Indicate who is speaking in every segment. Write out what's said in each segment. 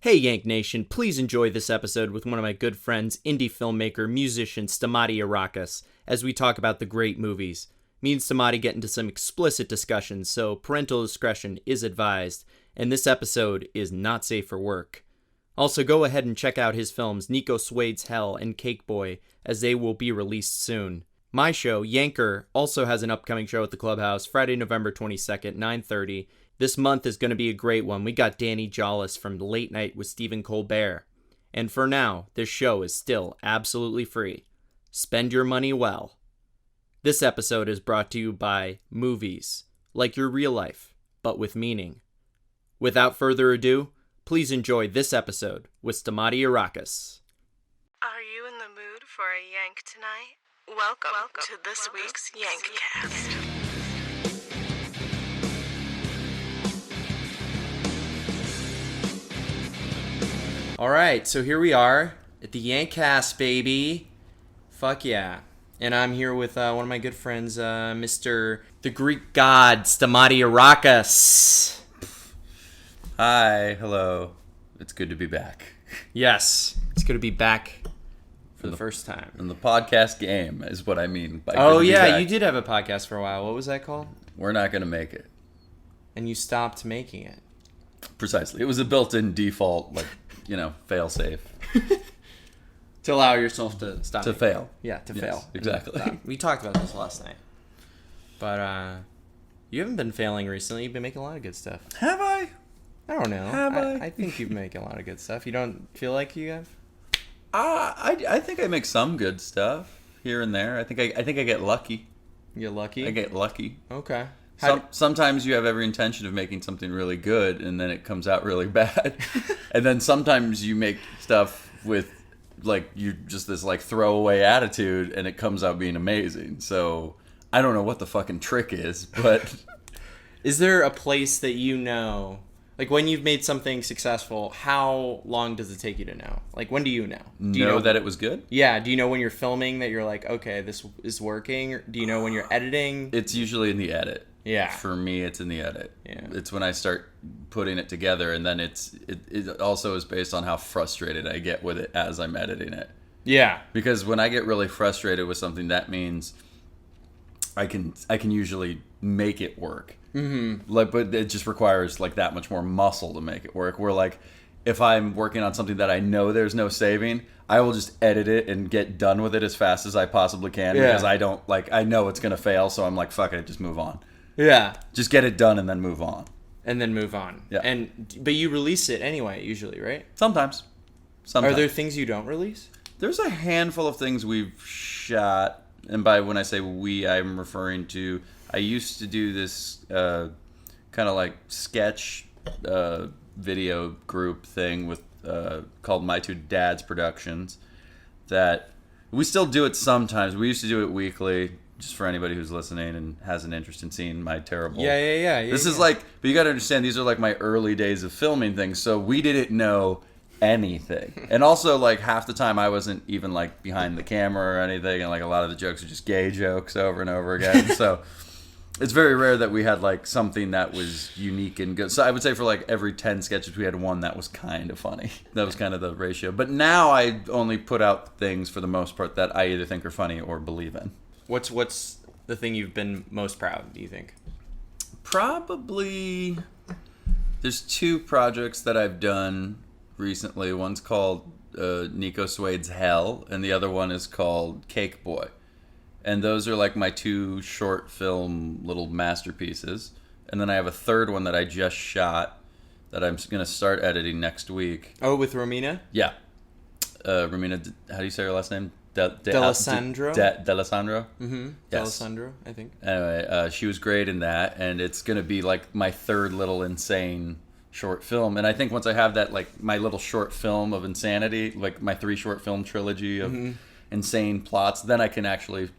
Speaker 1: Hey Yank Nation, please enjoy this episode with one of my good friends, indie filmmaker, musician Stamati Arakas, as we talk about the great movies. Me and Stamati get into some explicit discussions, so parental discretion is advised, and this episode is not safe for work. Also, go ahead and check out his films Nico Swade's Hell and Cake Boy, as they will be released soon. My show, Yanker, also has an upcoming show at the Clubhouse, Friday, November 22nd, 9:30. This month is going to be a great one. We got Danny Jollis from Late Night with Stephen Colbert. And for now, this show is still absolutely free. Spend your money well. This episode is brought to you by movies, like your real life, but with meaning. Without further ado, please enjoy this episode with Stamati Arakas.
Speaker 2: Are you in the mood for a yank tonight? Welcome to this week's Yankcast.
Speaker 1: Alright, so here we are at the Yankcast, baby. Fuck yeah. And I'm here with one of my good friends, Mr. the Greek god, Stamati Arakas.
Speaker 3: Hi, hello. It's good to be back.
Speaker 1: Yes, it's good to be back for the first time.
Speaker 3: And the podcast game is what I mean by
Speaker 1: Oh
Speaker 3: good to be
Speaker 1: yeah,
Speaker 3: back.
Speaker 1: you did have a podcast for a while. What was that called?
Speaker 3: We're not going to make it.
Speaker 1: And you stopped making it.
Speaker 3: Precisely. It was a built-in default, fail safe.
Speaker 1: To allow yourself to stop.
Speaker 3: To fail.
Speaker 1: Yeah, to
Speaker 3: Yes,
Speaker 1: fail.
Speaker 3: exactly.
Speaker 1: Stop. We talked about this last night. But you haven't been failing recently. You've been making a lot of good stuff.
Speaker 3: Have I?
Speaker 1: I don't know.
Speaker 3: Have I?
Speaker 1: I think you've been making a lot of good stuff. You don't feel like you have?
Speaker 3: I think I make some good stuff here and there. I think I get lucky.
Speaker 1: You're lucky?
Speaker 3: I get lucky.
Speaker 1: Okay.
Speaker 3: Sometimes you have every intention of making something really good, and then it comes out really bad. And then sometimes you make stuff with, you just this, throwaway attitude, and it comes out being amazing. So, I don't know what the fucking trick is, but...
Speaker 1: Is there a place that you know... when you've made something successful, how long does it take you to know? When do you know? Do you
Speaker 3: know that it was good?
Speaker 1: Yeah. Do you know when you're filming that you're like, okay, this is working? Or do you know when you're editing?
Speaker 3: It's usually in the edit.
Speaker 1: Yeah.
Speaker 3: For me, it's in the edit.
Speaker 1: Yeah.
Speaker 3: It's when I start putting it together, and then it also is based on how frustrated I get with it as I'm editing it.
Speaker 1: Yeah.
Speaker 3: Because when I get really frustrated with something, that means I can usually make it work. Mm-hmm. But it just requires that much more muscle to make it work. Where if I'm working on something that I know there's no saving, I will just edit it and get done with it as fast as I possibly can.
Speaker 1: Yeah.
Speaker 3: Because I don't I know it's gonna fail, so I'm like, fuck it, just move on.
Speaker 1: Yeah.
Speaker 3: Just get it done and then move on.
Speaker 1: And then move on.
Speaker 3: Yeah.
Speaker 1: But you release it anyway, usually, right?
Speaker 3: Sometimes.
Speaker 1: Are there things you don't release?
Speaker 3: There's a handful of things we've shot, and by when I say we, I'm referring to, I used to do this kind of sketch video group thing with called My Two Dads Productions, that we still do it sometimes. We used to do it weekly, just for anybody who's listening and has an interest in seeing my terrible...
Speaker 1: Yeah.
Speaker 3: This is but you got to understand, these are my early days of filming things, so we didn't know anything. And also, half the time I wasn't even, behind the camera or anything, and, a lot of the jokes are just gay jokes over and over again, so... It's very rare that we had, something that was unique and good. So I would say for, every 10 sketches, we had one that was kind of funny. That was kind of the ratio. But now I only put out things, for the most part, that I either think are funny or believe in.
Speaker 1: What's the thing you've been most proud of, do you think?
Speaker 3: Probably... There's two projects that I've done recently. One's called Nico Swade's Hell, and the other one is called Cake Boy. And those are my two short film little masterpieces. And then I have a third one that I just shot that I'm going to start editing next week.
Speaker 1: Oh, with Romina?
Speaker 3: Yeah. Romina, how do you say her last name?
Speaker 1: D'Alessandro?
Speaker 3: D'Alessandro?
Speaker 1: Mm-hmm.
Speaker 3: Yes.
Speaker 1: D'Alessandro, I think.
Speaker 3: Anyway, she was great in that. And it's going to be my third little insane short film. And I think once I have that, my little short film of insanity, my 3 short film trilogy of insane plots, then I can actually...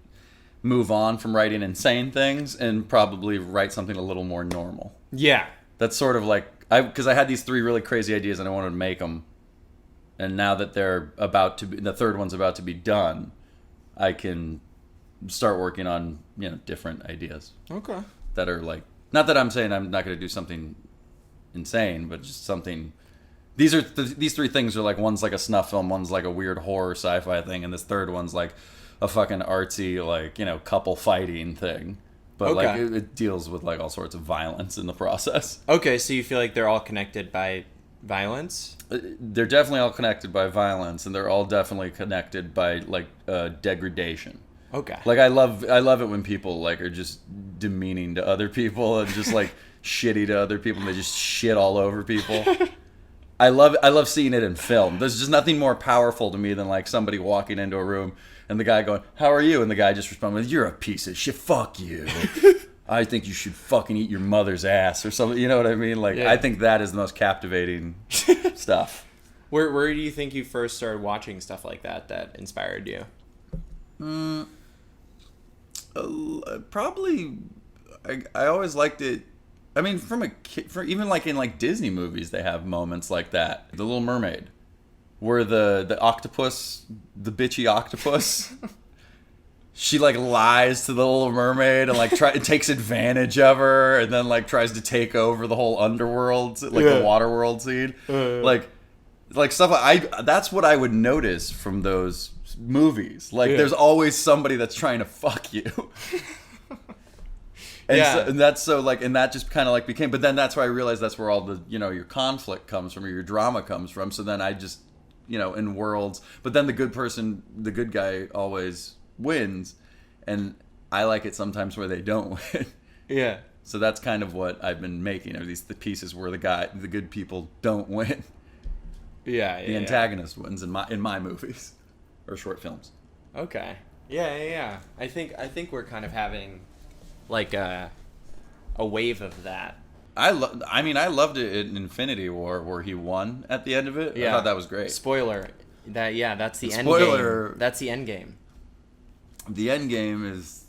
Speaker 3: move on from writing insane things and probably write something a little more normal.
Speaker 1: Yeah.
Speaker 3: That's sort of because I had these 3 really crazy ideas and I wanted to make them. And now that they're about to be, the third one's about to be done, I can start working on, different ideas.
Speaker 1: Okay.
Speaker 3: That are not that I'm saying I'm not going to do something insane, but just something these three things are like, one's like a snuff film, one's like a weird horror sci-fi thing, and this third one's like a fucking artsy, like, you know, couple fighting thing. But
Speaker 1: Okay.
Speaker 3: like it deals with like all sorts of violence in the process.
Speaker 1: Okay, so you feel like they're all connected by violence?
Speaker 3: They're definitely all connected by violence, and they're all definitely connected by like degradation.
Speaker 1: Okay.
Speaker 3: Like I love it when people like are just demeaning to other people and just like shitty to other people, and they just shit all over people. I love seeing it in film. There's just nothing more powerful to me than like somebody walking into a room and the guy going, "How are you?" and the guy just responding with, "You're a piece of shit. Fuck you. I think you should fucking eat your mother's ass," or something. You know what I mean? Like,
Speaker 1: Yeah.
Speaker 3: I think that is the most captivating stuff.
Speaker 1: Where do you think you first started watching stuff like that inspired you?
Speaker 3: Probably, I always liked it. I mean, from a kid, even like in like Disney movies, they have moments like that. The Little Mermaid, where the octopus, the bitchy octopus, she like lies to the Little Mermaid and like takes advantage of her, and then like tries to take over the whole underworld, like the water world scene, like stuff. That's what I would notice from those movies. Like, there's always somebody that's trying to fuck you. And, and that's so like, and that just kind of like became, but then that's where I realized that's where all the, you know, your conflict comes from, or your drama comes from. So then I just, you know, in worlds, but then the good guy always wins. And I like it sometimes where they don't win.
Speaker 1: Yeah.
Speaker 3: So that's kind of what I've been making, are the pieces where the good people don't win.
Speaker 1: Yeah.
Speaker 3: The antagonist wins in my movies or short films.
Speaker 1: Okay. Yeah. I think we're kind of having like a wave of that.
Speaker 3: I loved it in Infinity War where he won at the end of it.
Speaker 1: Yeah.
Speaker 3: I thought that was great.
Speaker 1: Spoiler. That's the end
Speaker 3: Spoiler.
Speaker 1: game. That's the end game.
Speaker 3: The end game is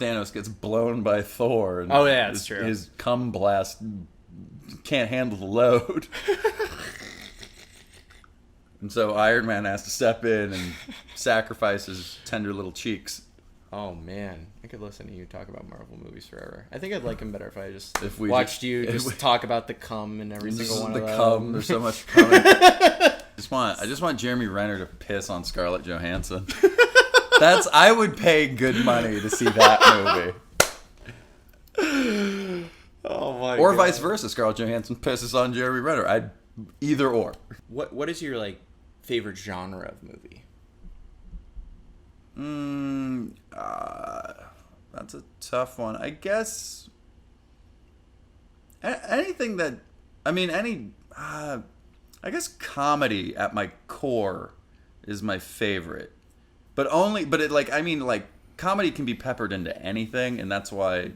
Speaker 3: Thanos gets blown by Thor. And
Speaker 1: Oh, yeah, that's true.
Speaker 3: His cum blast can't handle the load. And so Iron Man has to step in and sacrifice his tender little cheeks.
Speaker 1: Oh man, I could listen to you talk about Marvel movies forever. I think I'd like them better if I just
Speaker 3: If we
Speaker 1: watched
Speaker 3: just-
Speaker 1: you
Speaker 3: if
Speaker 1: just
Speaker 3: we-
Speaker 1: talk about the cum and every single one
Speaker 3: The
Speaker 1: of them.
Speaker 3: cum, there's so much cum. I just want Jeremy Renner to piss on Scarlett Johansson. I would pay good money to see that movie.
Speaker 1: Oh my
Speaker 3: Or
Speaker 1: God.
Speaker 3: vice versa, Scarlett Johansson pisses on Jeremy Renner. Either or.
Speaker 1: What is your like favorite genre of movie?
Speaker 3: That's a tough one. I guess anything that, I guess comedy at my core is my favorite. But comedy can be peppered into anything, and that's why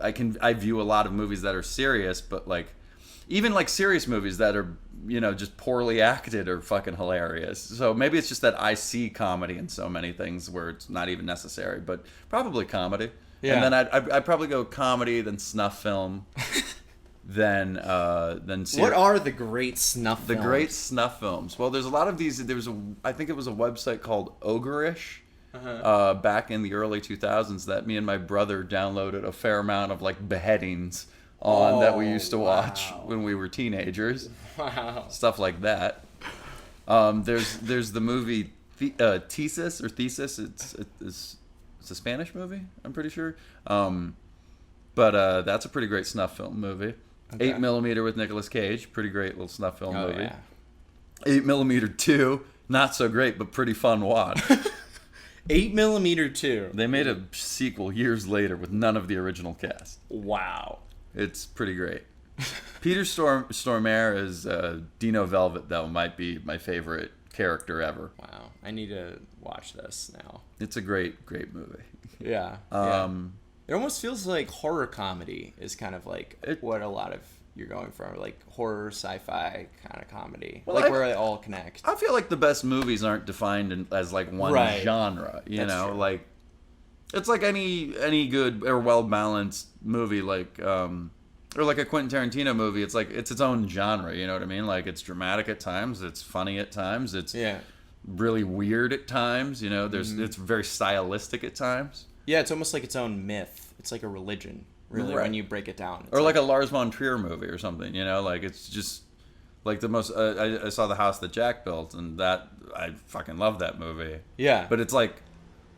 Speaker 3: I view a lot of movies that are serious, but like even like serious movies that are, you know, just poorly acted are fucking hilarious. So maybe it's just that I see comedy in so many things where it's not even necessary, but probably comedy.
Speaker 1: Yeah.
Speaker 3: And then I'd probably go comedy, then snuff film, then
Speaker 1: What are the great snuff
Speaker 3: the
Speaker 1: films?
Speaker 3: great snuff films. Well, there's a lot of these. I think it was a website called Ogreish back in the early 2000s that me and my brother downloaded a fair amount of like beheadings on that we used to watch when we were teenagers.
Speaker 1: Wow.
Speaker 3: Stuff like that. There's the movie Thesis. It's a Spanish movie, I'm pretty sure. But that's a pretty great snuff film movie.
Speaker 1: Okay.
Speaker 3: 8mm with Nicolas Cage, pretty great little snuff film
Speaker 1: Oh
Speaker 3: movie.
Speaker 1: yeah.
Speaker 3: 8mm 2, not so great, but pretty fun watch.
Speaker 1: 8mm 2.
Speaker 3: They made a sequel years later with none of the original cast.
Speaker 1: Wow.
Speaker 3: It's pretty great. Peter Stormare as Dino Velvet, though, might be my favorite character ever.
Speaker 1: Wow. I need to watch this now.
Speaker 3: It's a great, great movie.
Speaker 1: Yeah. It almost feels like horror comedy is kind of like what a lot of you're going for, like horror, sci-fi kind of comedy,
Speaker 3: Well,
Speaker 1: like where they all connect.
Speaker 3: I feel like the best movies aren't defined as like one
Speaker 1: Right.
Speaker 3: genre. You
Speaker 1: That's
Speaker 3: know,
Speaker 1: true.
Speaker 3: like it's like any good or well balanced movie, like or like a Quentin Tarantino movie. It's like it's its own genre. You know what I mean? Like it's dramatic at times, it's funny at times, it's really weird at times. You know, it's very stylistic at times.
Speaker 1: Yeah, it's almost like its own myth. It's like a religion, really,
Speaker 3: Right.
Speaker 1: when you break it down. It's
Speaker 3: Or like a Lars von Trier movie or something, you know? Like, it's just like the most. I saw The House That Jack Built, and that I fucking love that movie.
Speaker 1: yeah.
Speaker 3: But it's like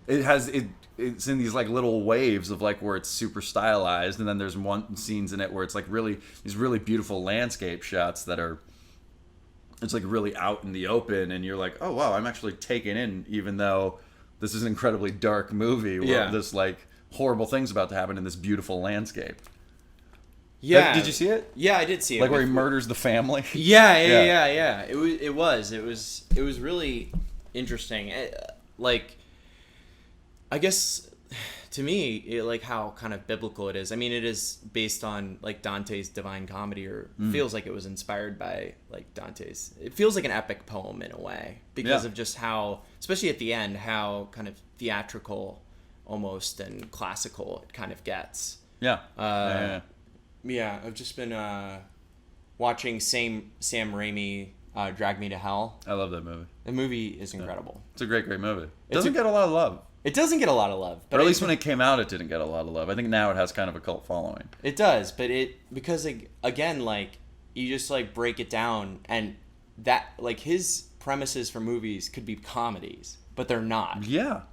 Speaker 3: it's in these like little waves of like where it's super stylized, and then there's scenes in it where it's like these really beautiful landscape shots that are. It's like really out in the open, and you're like, oh wow, I'm actually taken in, even though this is an incredibly dark movie where there's like horrible things about to happen in this beautiful landscape.
Speaker 1: Yeah.
Speaker 3: Did you see it?
Speaker 1: Yeah, I did see it.
Speaker 3: Like where he murders the family.
Speaker 1: Yeah. It was really interesting. Like, I guess to me, like how kind of biblical it is. I mean, it is based on like Dante's Divine Comedy, or feels like it was inspired by like Dante's. It feels like an epic poem in a way because of just how, especially at the end, how kind of theatrical almost and classical it kind of gets.
Speaker 3: Yeah.
Speaker 1: Yeah, I've just been watching Sam Raimi Drag Me to Hell.
Speaker 3: I love that movie.
Speaker 1: The movie is incredible.
Speaker 3: It's a great movie. It doesn't get a lot of love.
Speaker 1: It doesn't get a lot of love. But
Speaker 3: Or at least when it came out, it didn't get a lot of love. I think now it has kind of a cult following.
Speaker 1: It does, but because again, like, you just like break it down, and that, like, his premises for movies could be comedies, but they're not.
Speaker 3: Yeah.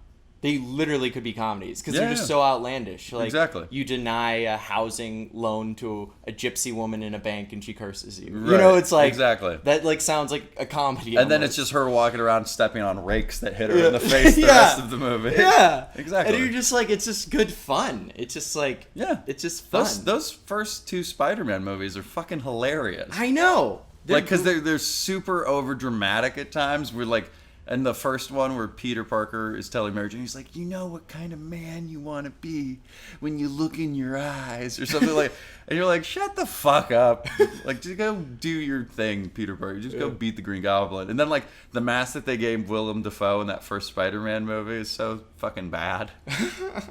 Speaker 1: They literally could be comedies because they're just so outlandish. Like,
Speaker 3: exactly.
Speaker 1: You deny a housing loan to a gypsy woman in a bank and she curses you.
Speaker 3: Right.
Speaker 1: You know, it's like
Speaker 3: exactly
Speaker 1: that. Like, sounds like a comedy.
Speaker 3: And then it's just her walking around stepping on rakes that hit her in the face the rest of the movie.
Speaker 1: Yeah,
Speaker 3: exactly.
Speaker 1: And you're just like, it's just good fun. It's just like, it's just fun.
Speaker 3: Those first two Spider-Man movies are fucking hilarious.
Speaker 1: I know.
Speaker 3: Like, because they're super over dramatic at times. We're like. And the first one where Peter Parker is telling Mary Jane, he's like, you know what kind of man you want to be when you look in your eyes, or something like. And you're like, shut the fuck up. Like, just go do your thing, Peter Parker. Just go beat the Green Goblin. And then, like, the mask that they gave Willem Dafoe in that first Spider-Man movie is so fucking bad.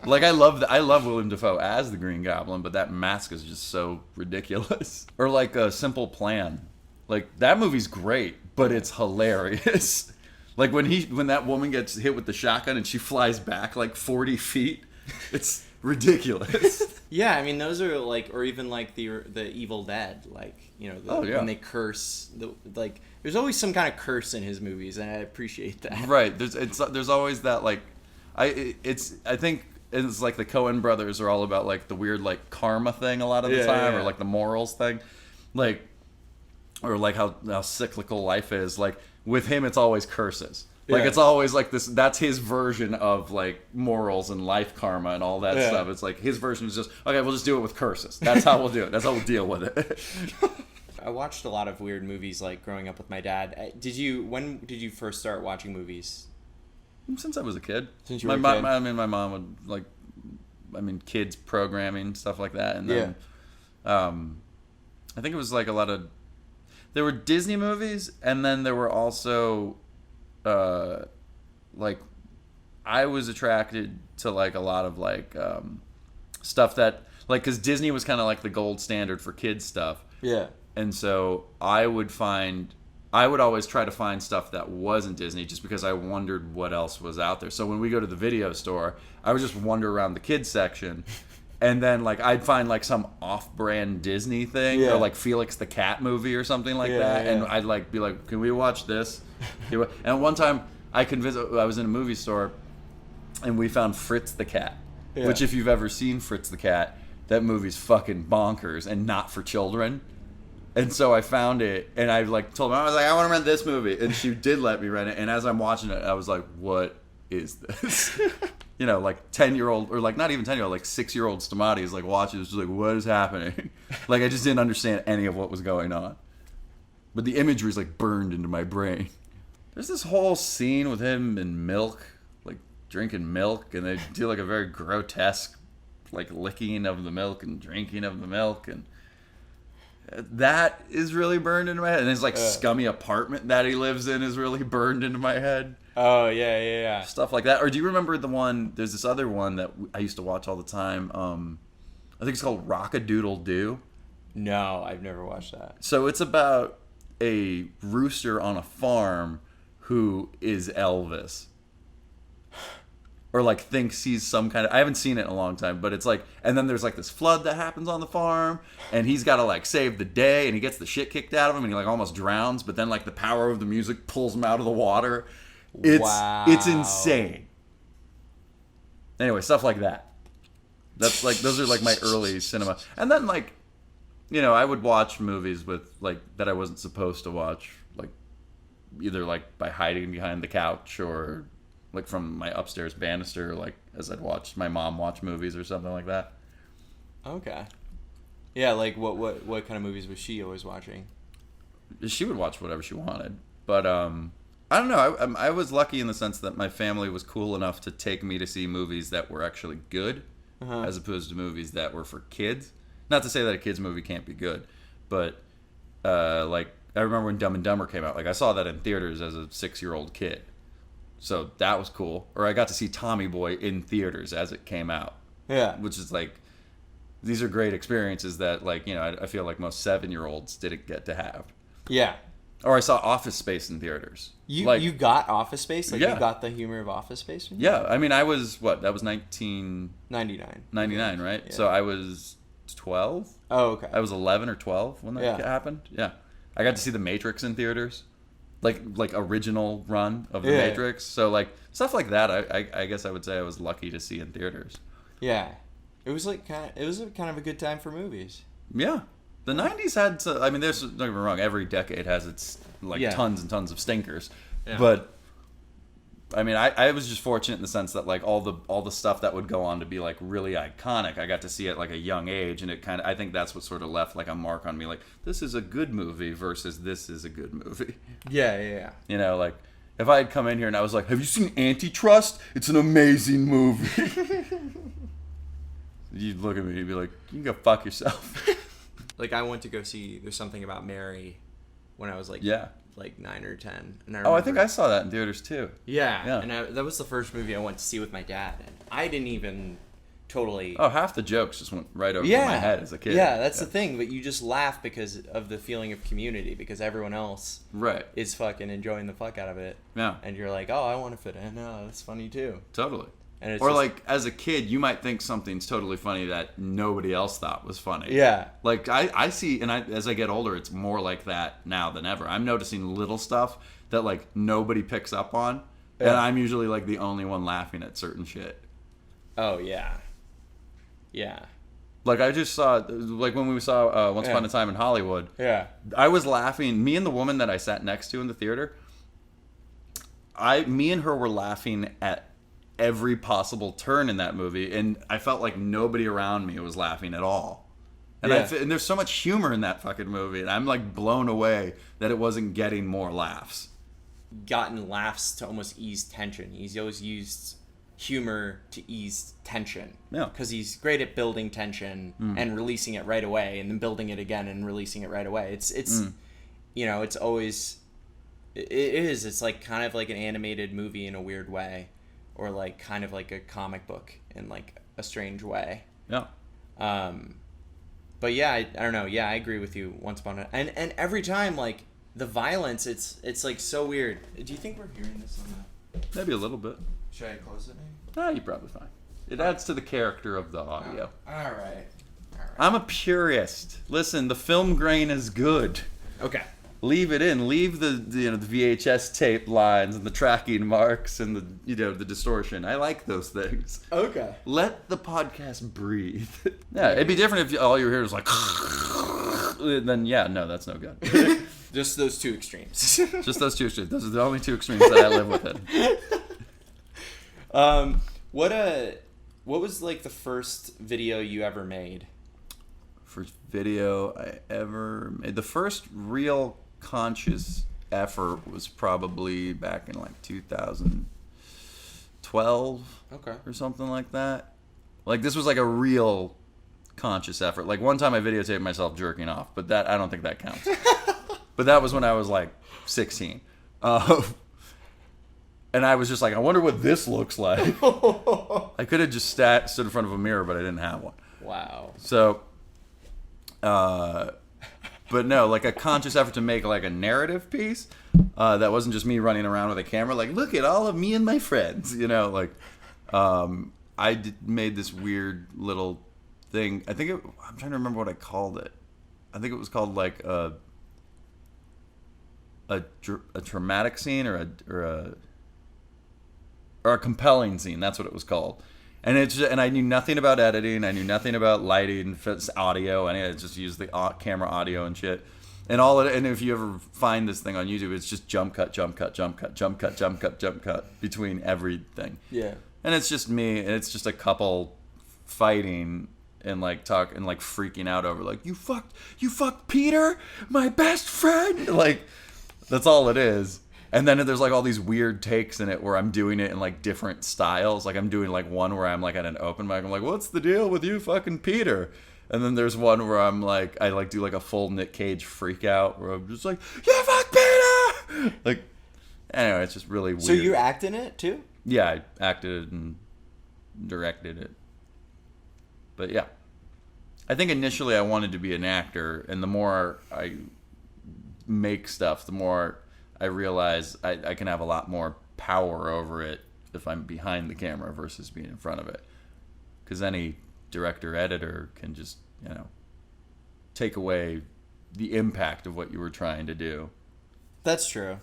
Speaker 3: Like, I love Willem Dafoe as the Green Goblin, but that mask is just so ridiculous. Or like A Simple Plan. Like, that movie's great, but it's hilarious. Like when that woman gets hit with the shotgun and she flies back like 40 feet, it's ridiculous.
Speaker 1: Yeah, I mean, those are like, or even like the Evil Dead, like, you know, when they curse, like, there's always some kind of curse in his movies, and I appreciate that.
Speaker 3: Right. There's always that, like, I think it's like the Coen brothers are all about like the weird like karma thing a lot of the time, or like the morals thing, like, or like how cyclical life is. Like, with him, it's always curses. Like, it's always like this. That's his version of like morals and life karma and all that stuff. It's like his version is just, okay, we'll just do it with curses. That's how we'll do it. That's how we'll deal with it.
Speaker 1: I watched a lot of weird movies like growing up with my dad. When did you first start watching movies?
Speaker 3: Since I was a kid.
Speaker 1: Since you were a kid.
Speaker 3: I mean, my mom would like, kids programming, stuff like that, and then, I think it was like a lot of. There were Disney movies, and then there were also, like, I was attracted to, like, a lot of, like, stuff that, like, because Disney was kind of like the gold standard for kids stuff.
Speaker 1: Yeah.
Speaker 3: And so I would always try to find stuff that wasn't Disney just because I wondered what else was out there. So when we go to the video store, I would just wander around the kids section. And then, like, I'd find, like, some off-brand Disney thing, or, like, Felix the Cat movie or something like that. And I'd, like, be like, can we watch this? And one time, I was in a movie store, and we found Fritz the Cat. Yeah. Which, if you've ever seen Fritz the Cat, that movie's fucking bonkers and not for children. And so I found it, and I, like, told her, I was like, I want to rent this movie. And she did let me rent it. And as I'm watching it, I was like, what is this? You know, like 10-year-old, or like not even 10-year-old, like 6-year-old Stamati is like watching this, just like, what is happening? Like, I just didn't understand any of what was going on. But the imagery is like burned into my brain. There's this whole scene with him and milk, like drinking milk, and they do like a very grotesque, like licking of the milk and drinking of the milk, and that is really burned into my head. And his like scummy apartment that he lives in is really burned into my head.
Speaker 1: Oh, yeah.
Speaker 3: Stuff like that. Or do you remember there's this other one that I used to watch all the time. I think it's called Rock-a-Doodle-Doo.
Speaker 1: No, I've never watched that.
Speaker 3: So it's about a rooster on a farm who is Elvis. or like thinks he's some kind of, I haven't seen it in a long time, but it's like, and then there's like this flood that happens on the farm, and he's got to like save the day, and he gets the shit kicked out of him, and he like almost drowns, but then like the power of the music pulls him out of the water. It's insane. Anyway, stuff like that. That's like, those are like my early cinema. And then like, you know, I would watch movies with like, that I wasn't supposed to watch, like either like by hiding behind the couch or like from my upstairs banister, like as I'd watch my mom watch movies or something like that.
Speaker 1: Okay. Yeah, like what kind of movies was she always watching?
Speaker 3: She would watch whatever she wanted, but I don't know. I was lucky in the sense that my family was cool enough to take me to see movies that were actually good, as opposed to movies that were for kids. Not to say that a kids movie can't be good, but like I remember when Dumb and Dumber came out. Like I saw that in theaters as a 6-year-old kid. So that was cool. Or I got to see Tommy Boy in theaters as it came out.
Speaker 1: Yeah.
Speaker 3: Which is like, these are great experiences that like, you know, I feel like most 7-year-olds didn't get to have.
Speaker 1: Yeah.
Speaker 3: Or I saw Office Space in theaters.
Speaker 1: You got Office Space? Like
Speaker 3: yeah.
Speaker 1: You got the humor of Office Space?
Speaker 3: Yeah. I mean, I was, that was 1999,
Speaker 1: 99,
Speaker 3: right?
Speaker 1: Yeah.
Speaker 3: So I was 12?
Speaker 1: Oh, okay.
Speaker 3: I was 11 or 12 when that happened. Yeah. I got to see The Matrix in theaters. Like original run of The Matrix. So like stuff like that, I guess I would say I was lucky to see in theaters.
Speaker 1: Yeah, it was like kind of a good time for movies.
Speaker 3: Yeah, the 90s had. I mean, there's, don't get me wrong. Every decade has its like tons and tons of stinkers. Yeah. But I mean, I was just fortunate in the sense that like all the stuff that would go on to be like really iconic, I got to see at like a young age, and it kind of, I think that's what sort of left like a mark on me. Like, this is a good movie versus this is a good movie.
Speaker 1: Yeah. You
Speaker 3: know, like if I had come in here and I was like, "Have you seen Antitrust? It's an amazing movie." You'd look at me and you'd be like, "You can go fuck yourself."
Speaker 1: Like I went to go see There's Something About Mary when I was like 9 or 10. And
Speaker 3: I think I saw that in theaters too.
Speaker 1: Yeah. And that was the first movie I went to see with my dad. And I didn't even totally...
Speaker 3: Oh, half the jokes just went right over my head as a kid.
Speaker 1: Yeah, that's the thing. But you just laugh because of the feeling of community, because everyone else is fucking enjoying the fuck out of it.
Speaker 3: Yeah.
Speaker 1: And you're like, oh, I want to fit in. Oh, that's funny too.
Speaker 3: Totally.
Speaker 1: And it's
Speaker 3: or just, like, as a kid, you might think something's totally funny that nobody else thought was funny.
Speaker 1: Yeah.
Speaker 3: Like, I see, and as I get older, it's more like that now than ever. I'm noticing little stuff that, like, nobody picks up on, and I'm usually, like, the only one laughing at certain shit.
Speaker 1: Oh, yeah. Yeah.
Speaker 3: Like, I just saw, like, when we saw Once Upon a Time in Hollywood.
Speaker 1: Yeah.
Speaker 3: I was laughing. Me and the woman that I sat next to in the theater, me and her were laughing at every possible turn in that movie, and I felt like nobody around me was laughing at all. And and there's so much humor in that fucking movie, and I'm like blown away that it wasn't getting more laughs.
Speaker 1: Gotten laughs to almost ease tension. He's always used humor to ease tension.
Speaker 3: Yeah.
Speaker 1: Because he's great at building tension and releasing it right away, and then building it again and releasing it right away. It's you know, it's always it's like kind of like an animated movie in a weird way. Or like kind of like a comic book in like a strange way.
Speaker 3: Yeah.
Speaker 1: But yeah, I don't know. Yeah, I agree with you. Once upon a and every time like the violence, it's like so weird. Do you think we're hearing this on the?
Speaker 3: Maybe a little bit.
Speaker 1: Should I close it?
Speaker 3: No, you're probably fine. It adds to the character of the audio.
Speaker 1: All right.
Speaker 3: I'm a purist. Listen, the film grain is good.
Speaker 1: Okay.
Speaker 3: Leave it in. Leave the VHS tape lines and the tracking marks and the distortion. I like those things.
Speaker 1: Okay.
Speaker 3: Let the podcast breathe. Yeah, it'd be different if all you hear is like. Then no, that's no good.
Speaker 1: Just those two extremes.
Speaker 3: Just those two extremes. Those are the only two extremes that I live within.
Speaker 1: What was like the first video you ever made?
Speaker 3: First video I ever made. The first real conscious effort was probably back in like 2012 or something like that. Like this was like a real conscious effort. Like one time I videotaped myself jerking off, but that I don't think that counts. But that was when I was like 16. And I was just like, I wonder what this looks like. I could have just stood in front of a mirror, but I didn't have one.
Speaker 1: Wow.
Speaker 3: So but no, like a conscious effort to make like a narrative piece that wasn't just me running around with a camera like, look at all of me and my friends, like Made this weird little thing. I'm trying to remember what I called it. I think it was called like a traumatic scene or a compelling scene. That's what it was called. And and I knew nothing about editing. I knew nothing about lighting, audio. I just used the camera audio and shit. And and if you ever find this thing on YouTube, it's just jump cut, jump cut, jump cut, jump cut, jump cut, jump cut between everything.
Speaker 1: Yeah.
Speaker 3: And it's just me, and it's just a couple fighting and like freaking out over like you fucked Peter, my best friend. Like that's all it is. And then there's like all these weird takes in it where I'm doing it in like different styles. Like I'm doing like one where I'm like at an open mic. I'm like, what's the deal with you fucking Peter? And then there's one where I'm like, I like do like a full Nick Cage freak out where I'm just like, you fuck Peter. Like, anyway, it's just really weird.
Speaker 1: So you act in it too?
Speaker 3: Yeah, I acted and directed it. But yeah, I think initially I wanted to be an actor, and the more I make stuff, the more I realize I can have a lot more power over it if I'm behind the camera versus being in front of it. Because any director, editor can just, take away the impact of what you were trying to do.
Speaker 1: That's true.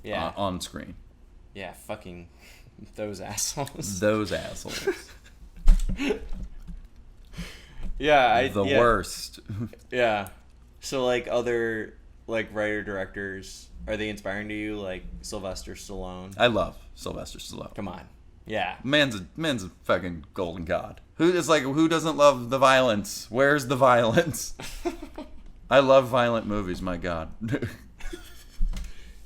Speaker 1: Yeah.
Speaker 3: On screen.
Speaker 1: Yeah, fucking those assholes.
Speaker 3: Those assholes.
Speaker 1: Yeah,
Speaker 3: the worst.
Speaker 1: Yeah. So like other like writer directors, are they inspiring to you? Like Sylvester Stallone.
Speaker 3: I love Sylvester Stallone.
Speaker 1: Come on. Yeah.
Speaker 3: Man's a fucking golden god. Who doesn't love the violence? Where's the violence? I love violent movies, my god.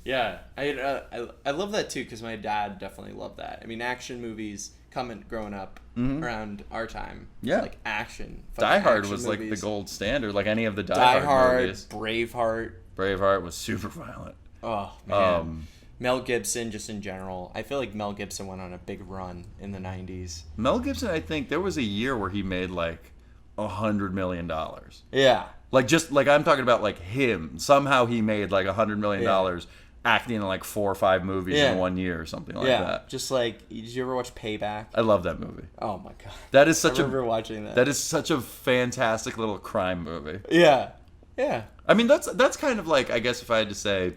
Speaker 1: Yeah, I love that too because my dad definitely loved that. I mean, action movies growing up around our time.
Speaker 3: Yeah,
Speaker 1: like action.
Speaker 3: Die Hard
Speaker 1: action
Speaker 3: was
Speaker 1: movies.
Speaker 3: like the gold standard. Like any of the Die Hard movies.
Speaker 1: Braveheart.
Speaker 3: Braveheart was super violent.
Speaker 1: Oh man. Mel Gibson, just in general. I feel like Mel Gibson went on a big run in the 90s.
Speaker 3: Mel Gibson, I think there was a year where he made like $100 million.
Speaker 1: Yeah.
Speaker 3: Like just like I'm talking about like him. Somehow he made like $100 million acting in like 4 or 5 movies in 1 year or something like that.
Speaker 1: Just like, did you ever watch Payback?
Speaker 3: I love that movie.
Speaker 1: Oh my god.
Speaker 3: That is such
Speaker 1: I remember watching that.
Speaker 3: That is such a fantastic little crime movie.
Speaker 1: Yeah. Yeah.
Speaker 3: I mean that's kind of like, I guess if I had to say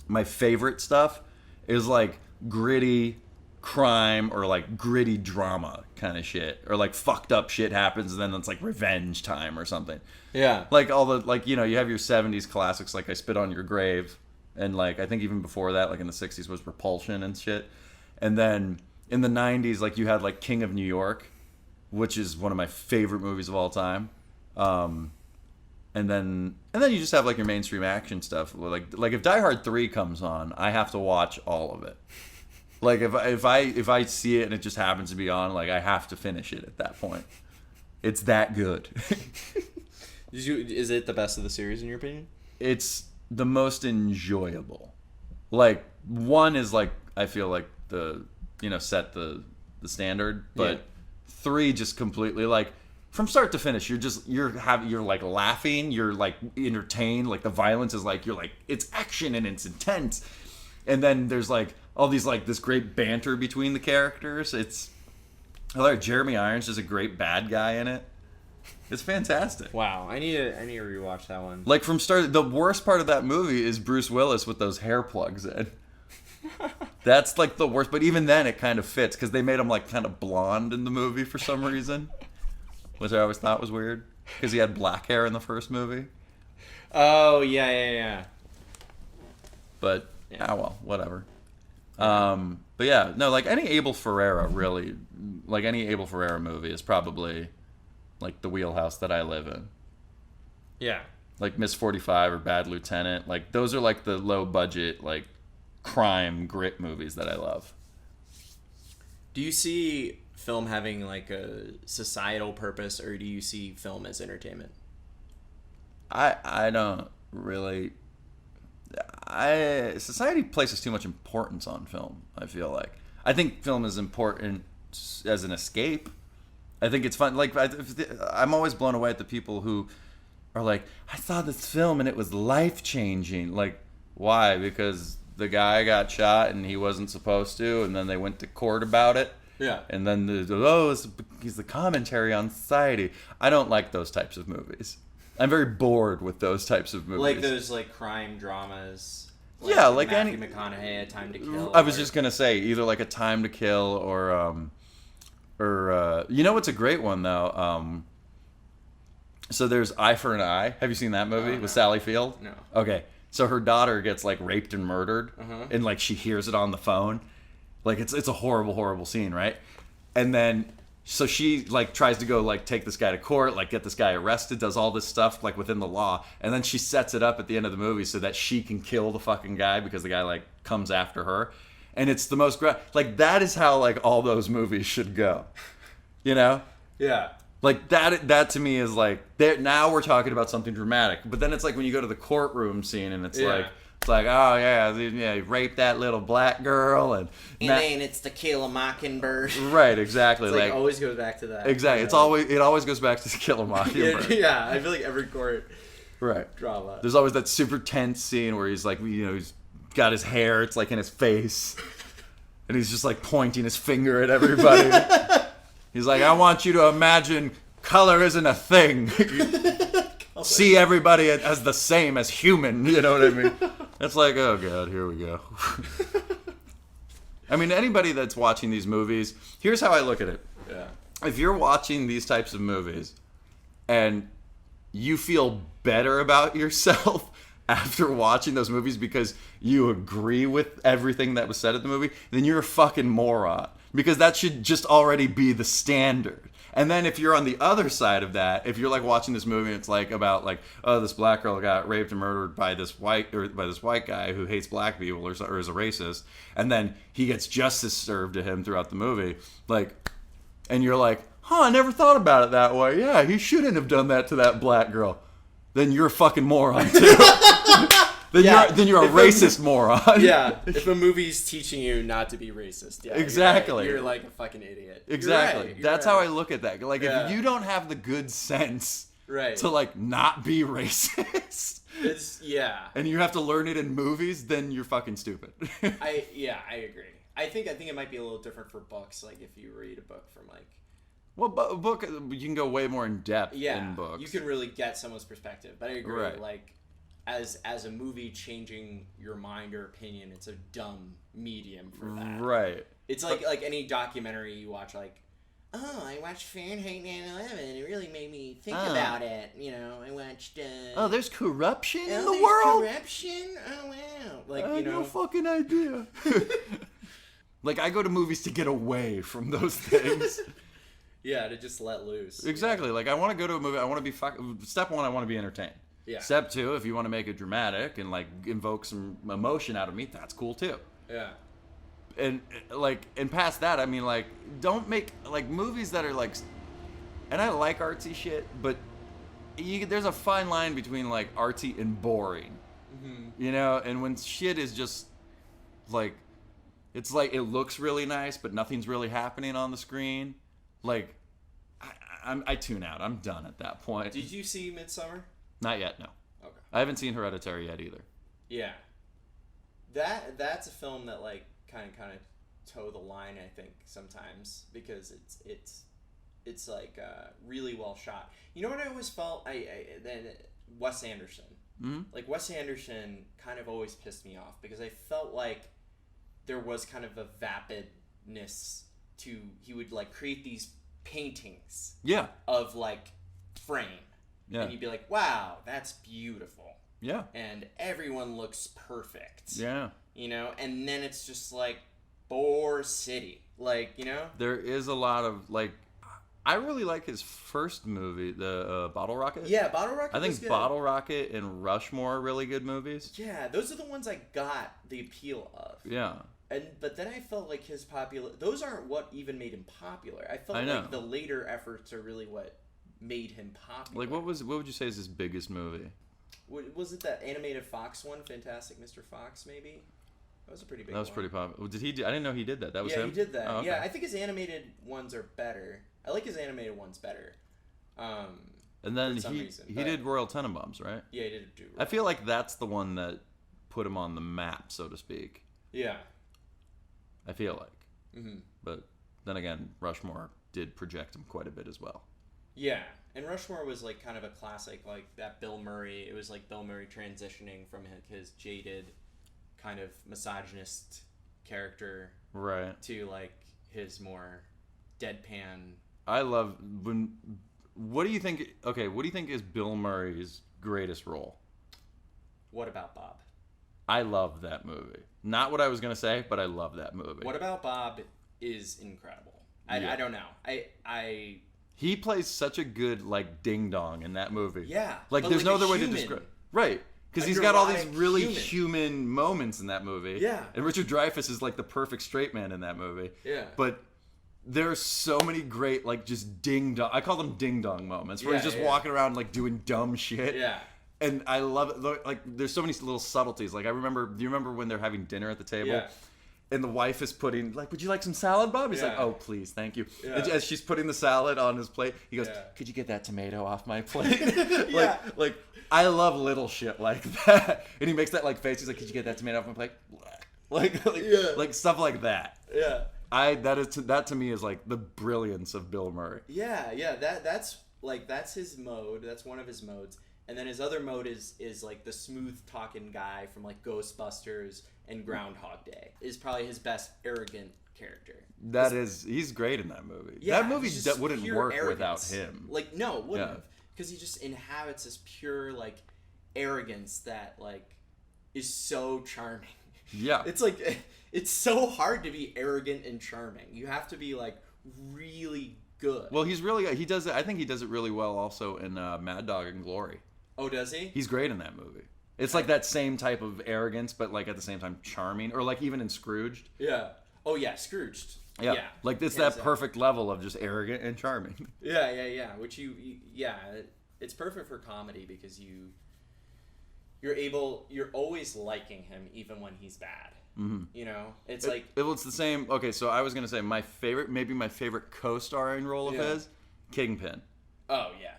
Speaker 3: my favorite stuff is like gritty crime or like gritty drama kind of shit, or like fucked up shit happens and then it's like revenge time or something.
Speaker 1: Yeah.
Speaker 3: Like all the, like, you have your 70s classics like I Spit on Your Grave, and like I think even before that, like in the 60s was Repulsion and shit. And then in the 90s, like you had like King of New York, which is one of my favorite movies of all time. And then you just have like your mainstream action stuff. Like if Die Hard 3 comes on, I have to watch all of it. Like if I see it and it just happens to be on, like I have to finish it at that point. It's that good.
Speaker 1: Is it the best of the series in your opinion?
Speaker 3: It's the most enjoyable. Like 1 is like, I feel like the set the standard, but 3 just completely, like, from start to finish, you're like laughing, you're like entertained, like the violence is like, you're like, it's action and it's intense, and then there's like all these like this great banter between the characters. I like Jeremy Irons is a great bad guy in it. It's fantastic.
Speaker 1: Wow, I need to rewatch that one.
Speaker 3: Like from start, the worst part of that movie is Bruce Willis with those hair plugs in. That's like the worst, but even then it kind of fits because they made him like kind of blonde in the movie for some reason. Which I always thought was weird, because he had black hair in the first movie.
Speaker 1: Oh, yeah.
Speaker 3: But, well, whatever. But yeah, no, like any Abel Ferrara, really, like any Abel Ferrara movie is probably like the wheelhouse that I live in.
Speaker 1: Yeah.
Speaker 3: Like Miss 45 or Bad Lieutenant, like those are like the low budget, like crime grit movies that I love.
Speaker 1: Do you see film having like a societal purpose, or do you see film as entertainment?
Speaker 3: I don't really. Society places too much importance on film, I feel like. I think film is important as an escape. I think it's fun. Like I'm always blown away at the people who are like, I saw this film and it was life changing. Like, why? Because the guy got shot and he wasn't supposed to, and then they went to court about it.
Speaker 1: Yeah.
Speaker 3: And then he's the commentary on society. I don't like those types of movies. I'm very bored with those types of movies.
Speaker 1: Like those like crime dramas.
Speaker 3: Yeah, like
Speaker 1: Matthew
Speaker 3: any
Speaker 1: McConaughey, A Time to Kill.
Speaker 3: I was just gonna say either like A Time to Kill or you know what's a great one though. So there's Eye for an Eye. Have you seen that movie with Sally Field?
Speaker 1: No.
Speaker 3: Okay. So her daughter gets like raped and murdered, and like she hears it on the phone. Like it's a horrible, horrible scene, right? And then so she like tries to go like take this guy to court, like get this guy arrested, does all this stuff like within the law, and then she sets it up at the end of the movie so that she can kill the fucking guy because the guy like comes after her. And it's the most like that is how like all those movies should go. You know?
Speaker 1: Yeah.
Speaker 3: Like that to me is like now we're talking about something dramatic. But then it's like when you go to the courtroom scene and it's like oh yeah, he raped that little black girl and
Speaker 1: then it's To Kill a Mockingbird.
Speaker 3: Right, exactly.
Speaker 1: It's like always goes back to that.
Speaker 3: Exactly. It's it always goes back to To Kill a Mockingbird.
Speaker 1: Yeah, I feel like every court drama.
Speaker 3: There's always that super tense scene where he's like, he's got his hair, it's like in his face, and he's just like pointing his finger at everybody. He's like, I want you to imagine color isn't a thing. See everybody as the same as human. You know what I mean? It's like, oh god, here we go. I mean, anybody that's watching these movies, here's how I look at it.
Speaker 1: Yeah.
Speaker 3: If you're watching these types of movies and you feel better about yourself after watching those movies because you agree with everything that was said at the movie, then you're a fucking moron. Because that should just already be the standard. And then if you're on the other side of that, if you're like watching this movie and it's like about like, oh, this black girl got raped and murdered by this white guy who hates black people or is a racist, and then he gets justice served to him throughout the movie, like, and you're like, I never thought about it that way. Yeah, he shouldn't have done that to that black girl. Then you're a fucking moron too. Then you're a racist moron.
Speaker 1: Yeah, if a movie's teaching you not to be racist,
Speaker 3: exactly,
Speaker 1: you're like a fucking idiot.
Speaker 3: Exactly,
Speaker 1: You're
Speaker 3: that's
Speaker 1: right.
Speaker 3: how I look at that. Like, if you don't have the good sense, to like not be racist, and you have to learn it in movies, then you're fucking stupid.
Speaker 1: I agree. I think it might be a little different for books. Like if you read a book from like.
Speaker 3: Well, book you can go way more in depth in books.
Speaker 1: You can really get someone's perspective. But I agree.
Speaker 3: Right.
Speaker 1: Like. As a movie changing your mind or opinion, it's a dumb medium for that.
Speaker 3: Right.
Speaker 1: It's like any documentary you watch, like, oh, I watched Fahrenheit 9/11. It really made me think about it. You know, I watched.
Speaker 3: There's corruption in the world.
Speaker 1: Corruption. Oh wow. Like
Speaker 3: I had no fucking idea. Like I go to movies to get away from those things.
Speaker 1: Yeah, to just let loose.
Speaker 3: Exactly. Like I want to go to a movie. I want to be step one. I want to be entertained.
Speaker 1: Yeah.
Speaker 3: Step two, if you want to make it dramatic and like invoke some emotion out of me, that's cool too.
Speaker 1: Yeah.
Speaker 3: And past that, I mean, like, don't make like movies that are like, and I like artsy shit, but there's a fine line between like artsy and boring. Mm-hmm. You know, and when shit is just like, it's like it looks really nice, but nothing's really happening on the screen. Like, I tune out. I'm done at that point.
Speaker 1: Did you see Midsommar?
Speaker 3: Not yet, no.
Speaker 1: Okay.
Speaker 3: I haven't seen Hereditary yet either.
Speaker 1: Yeah. That's a film that like kind of toe the line, I think, sometimes because it's like really well shot. You know what I always felt? Then Wes Anderson. Mm-hmm. Like Wes Anderson kind of always pissed me off because I felt like there was kind of a vapidness to he would like create these paintings.
Speaker 3: Yeah.
Speaker 1: Of like frame.
Speaker 3: Yeah.
Speaker 1: And you'd be like, wow, that's beautiful.
Speaker 3: Yeah.
Speaker 1: And everyone looks perfect.
Speaker 3: Yeah.
Speaker 1: You know, and then it's just like bore city. Like, you know?
Speaker 3: There is a lot of like I really like his first movie, the Bottle Rocket.
Speaker 1: Yeah, Bottle Rocket.
Speaker 3: I think Bottle Rocket and Rushmore are really good movies.
Speaker 1: Yeah, those are the ones I got the appeal of.
Speaker 3: Yeah.
Speaker 1: But then I felt like his those aren't what even made him popular. I felt like the later efforts are really what made him popular.
Speaker 3: Like what would you say is his biggest movie?
Speaker 1: Was it that animated Fox one, Fantastic Mr. Fox? Maybe that was a pretty big.
Speaker 3: That was pretty popular. Did he? I didn't know he did that. That was him.
Speaker 1: Yeah, he did that.
Speaker 3: Oh, okay.
Speaker 1: Yeah, I think his animated ones are better. I like his animated ones better.
Speaker 3: And then he did Royal Tenenbaums, right?
Speaker 1: Yeah, he did do.
Speaker 3: I feel like that's the one that put him on the map, so to speak.
Speaker 1: Yeah.
Speaker 3: I feel like. But then again, Rushmore did project him quite a bit as well.
Speaker 1: Yeah. And Rushmore was like kind of a classic, like that Bill Murray. It was like Bill Murray transitioning from his jaded, kind of misogynist character,
Speaker 3: right,
Speaker 1: to like his more deadpan.
Speaker 3: I love when. What do you think? Okay, what do you think is Bill Murray's greatest role?
Speaker 1: What About Bob?
Speaker 3: I love that movie. Not what I was gonna say, but I love that movie.
Speaker 1: What About Bob is incredible. I don't know.
Speaker 3: He plays such a good like ding dong in that movie.
Speaker 1: Yeah,
Speaker 3: like there's no other way to describe. Right. Because he's got all these really human moments in that movie.
Speaker 1: Yeah.
Speaker 3: And Richard Dreyfuss is like the perfect straight man in that movie.
Speaker 1: Yeah.
Speaker 3: But there's so many great, like, just ding dong. I call them ding dong moments where he's just walking around, like, doing dumb shit.
Speaker 1: Yeah.
Speaker 3: And I love it. Like, there's so many little subtleties. Like, do you remember when they're having dinner at the table?
Speaker 1: Yeah.
Speaker 3: And the wife is putting, like, would you like some salad, Bob? He's like, oh, please, thank you. Yeah. And as she's putting the salad on his plate, he goes, could you get that tomato off my plate? like, I love shit like that. And he makes that, like, face. He's like, could you get that tomato off my plate? Like stuff like that.
Speaker 1: Yeah.
Speaker 3: That to me is, like, the brilliance of Bill Murray.
Speaker 1: Yeah. That's his mode. That's one of his modes. And then his other mode is like the smooth talking guy from like Ghostbusters and Groundhog Day is probably his best arrogant character.
Speaker 3: He's great in that movie.
Speaker 1: Yeah,
Speaker 3: that movie wouldn't work
Speaker 1: arrogance.
Speaker 3: without him.
Speaker 1: Like, no, it wouldn't have. Because he just inhabits this pure like arrogance that like is so charming.
Speaker 3: Yeah.
Speaker 1: It's like, it's so hard to be arrogant and charming. You have to be like really good.
Speaker 3: Well, he does it. I think he does it really well also in Mad Dog and Glory.
Speaker 1: Oh, does he?
Speaker 3: He's great in that movie. It's like that same type of arrogance, but like at the same time charming, or like even in Scrooged.
Speaker 1: Yeah. Oh yeah, Scrooged.
Speaker 3: Yeah. Like it's that perfect level of just arrogant and charming.
Speaker 1: Yeah. Which it's perfect for comedy because you're always liking him even when he's bad. Mm-hmm. You know, it's
Speaker 3: the same. Okay, so I was gonna say my favorite co-starring role of his, Kingpin.
Speaker 1: Oh yeah.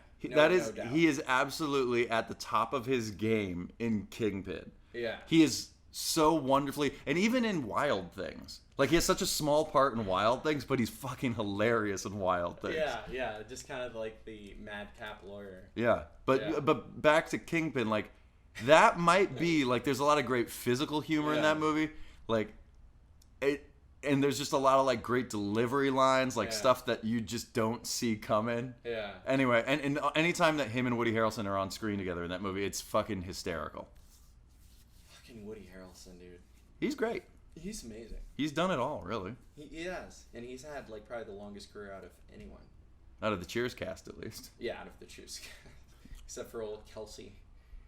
Speaker 3: He is absolutely at the top of his game in Kingpin.
Speaker 1: Yeah.
Speaker 3: He is so wonderfully, and even in Wild Things. Like, he has such a small part in Wild Things, but he's fucking hilarious in Wild Things.
Speaker 1: Yeah, just kind of like the madcap lawyer.
Speaker 3: Yeah, but back to Kingpin, like, that might be, like, there's a lot of great physical humor in that movie. Like, and there's just a lot of, like, great delivery lines, like, stuff that you just don't see coming.
Speaker 1: Yeah.
Speaker 3: Anyway, and anytime that him and Woody Harrelson are on screen together in that movie, it's fucking hysterical.
Speaker 1: Fucking Woody Harrelson, dude.
Speaker 3: He's great.
Speaker 1: He's amazing.
Speaker 3: He's done it all, really.
Speaker 1: He has. And he's had, like, probably the longest career out of anyone.
Speaker 3: Out of the Cheers cast, at least.
Speaker 1: Yeah, out of the Cheers cast. Except for old Kelsey.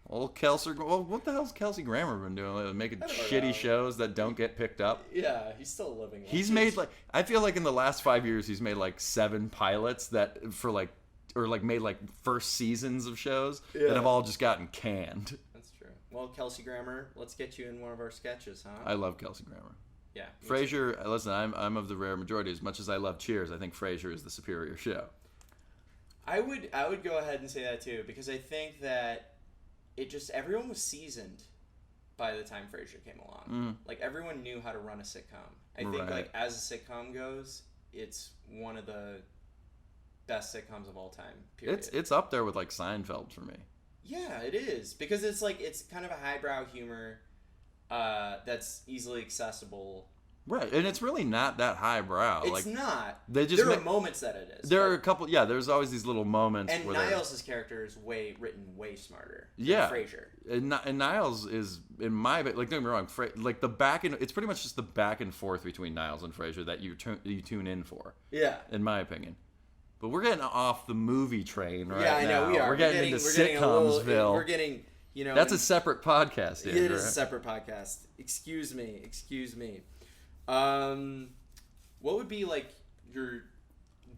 Speaker 3: Old Kelsey. Well, what the hell's Kelsey Grammer been doing? Like, making shitty shows that don't get picked up.
Speaker 1: Yeah, he's still living.
Speaker 3: He's made like, I feel like in the last 5 years he's made like 7 pilots that for like, or like made like first seasons of shows that have all just gotten canned.
Speaker 1: That's true. Well, Kelsey Grammer, let's get you in one of our sketches, huh?
Speaker 3: I love Kelsey Grammer.
Speaker 1: Yeah.
Speaker 3: Frasier. Listen, I'm of the rare majority. As much as I love Cheers, I think Frasier is the superior show.
Speaker 1: I would go ahead and say that too, because I think that everyone was seasoned by the time Frasier came along. Like, everyone knew how to run a sitcom. I think, like, as a sitcom goes, it's one of the best sitcoms of all time, period.
Speaker 3: It's up there with, like, Seinfeld for me.
Speaker 1: Yeah, it is. Because it's, like, it's kind of a highbrow humor that's easily accessible. Right,
Speaker 3: and it's really not that highbrow.
Speaker 1: It's not. There are moments that it is.
Speaker 3: There are a couple. Yeah, there's always these little moments.
Speaker 1: And Niles' character is written way smarter than Frasier.
Speaker 3: And Niles is, in my like, don't get me wrong, like it's pretty much just the back and forth between Niles and Frasier that you tune in for. Yeah. In my opinion. But we're getting off the movie train right now. Yeah, I know we are. We're getting into sitcomsville.
Speaker 1: We're getting,
Speaker 3: That's a separate podcast, Andrew.
Speaker 1: It is a separate podcast. Excuse me. What would be like your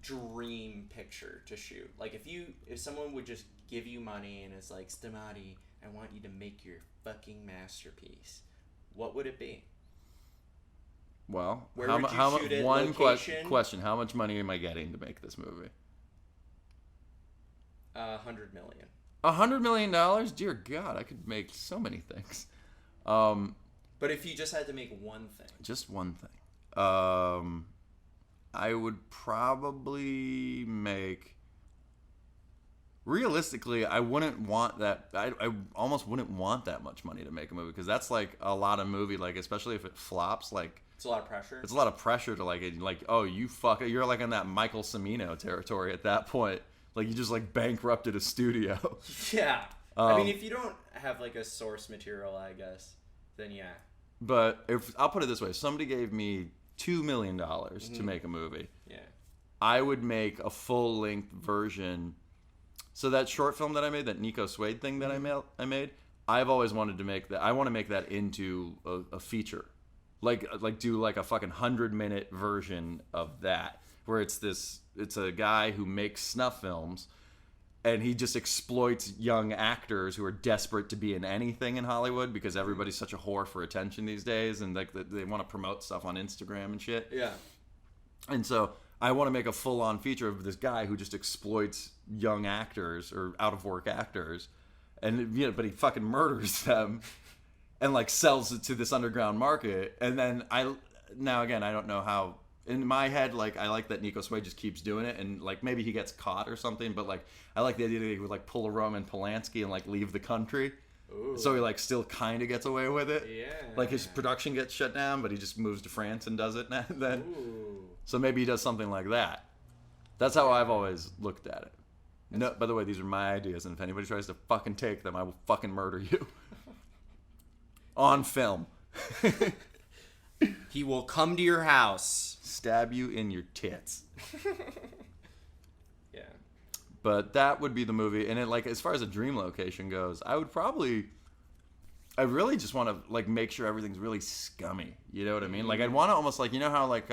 Speaker 1: dream picture to shoot? Like, if someone would just give you money and it's like, Stamati, I want you to make your fucking masterpiece, what would it be?
Speaker 3: Well,
Speaker 1: where would you shoot it? One
Speaker 3: question: how much money am I getting to make this movie?
Speaker 1: $100 million.
Speaker 3: $100 million? Dear God, I could make so many things.
Speaker 1: But if you just had to make one thing.
Speaker 3: Just one thing. I would probably make... Realistically, I wouldn't want that... I almost wouldn't want that much money to make a movie, because that's like a lot of movie, like, especially if it flops, like...
Speaker 1: It's a lot of pressure.
Speaker 3: It's a lot of pressure to, like, oh, you fuck it. You're like in that Michael Cimino territory at that point. Like, you just, like, bankrupted a studio.
Speaker 1: Yeah. I mean, if you don't have, like, a source material, I guess, then yeah.
Speaker 3: But if I'll put it this way, if somebody gave me $2 million to make a movie,
Speaker 1: yeah,
Speaker 3: I would make a full-length version. So that short film that I made, that Nico Suede thing that I made, I've always wanted to make that. I want to make that into a feature, like do like a fucking 100-minute version of that, where it's a guy who makes snuff films, and he just exploits young actors who are desperate to be in anything in Hollywood, because everybody's such a whore for attention these days, and like they want to promote stuff on Instagram and shit.
Speaker 1: Yeah.
Speaker 3: And so I want to make a full-on feature of this guy who just exploits young actors or out-of-work actors, and but he fucking murders them and like sells it to this underground market. And then I don't know how. In my head, like, I like that Nico Suede just keeps doing it, and like maybe he gets caught or something, but like I like the idea that he would like pull a Roman Polanski and like leave the country. Ooh. So he like still kind of gets away with it.
Speaker 1: Yeah.
Speaker 3: Like his production gets shut down, but he just moves to France and does it now and then.
Speaker 1: Ooh.
Speaker 3: So maybe he does something like that. That's how I've always looked at it. No, by the way, these are my ideas, and if anybody tries to fucking take them, I will fucking murder you. On film.
Speaker 1: He will come to your house.
Speaker 3: Stab you in your tits.
Speaker 1: Yeah.
Speaker 3: But that would be the movie. And it, like, as far as a dream location goes, I really just want to like make sure everything's really scummy. You know what I mean? Like, I'd want to almost like, you know how like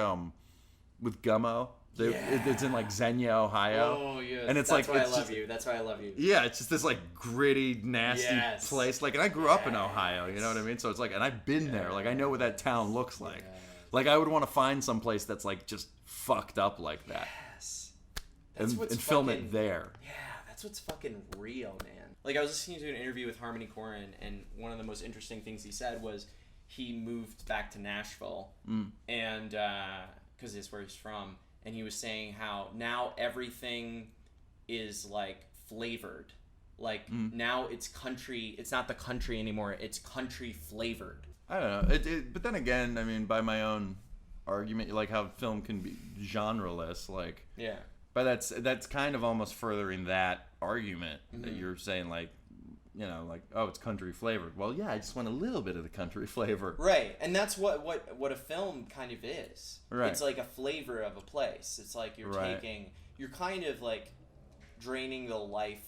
Speaker 3: with Gummo, it's in like Xenia, Ohio.
Speaker 1: Oh yeah.
Speaker 3: And it's
Speaker 1: That's
Speaker 3: like
Speaker 1: why
Speaker 3: it's
Speaker 1: I love
Speaker 3: just,
Speaker 1: you. That's why I love you.
Speaker 3: Yeah, it's just this like gritty, nasty place. Like, and I grew up in Ohio. You know what I mean? So it's like, and I've been there. Like, I know what that town looks like.
Speaker 1: Yes.
Speaker 3: Like, I would want to find some place that's like just fucked up like that.
Speaker 1: Yes.
Speaker 3: And film it there.
Speaker 1: Yeah, that's what's fucking real, man. Like, I was listening to an interview with Harmony Korine, and one of the most interesting things he said was he moved back to Nashville, and because it's where he's from, and he was saying how now everything is like flavored. Like now it's country. It's not the country anymore. It's country flavored.
Speaker 3: I don't know. But then again, I mean, by my own argument, like how film can be genreless, like
Speaker 1: yeah.
Speaker 3: But that's kind of almost furthering that argument that you're saying, like, you know, like, oh, it's country flavored. Well, yeah, I just want a little bit of the country flavor.
Speaker 1: Right, and that's what a film kind of is.
Speaker 3: Right.
Speaker 1: It's like a flavor of a place. It's like you're you're kind of like draining the life,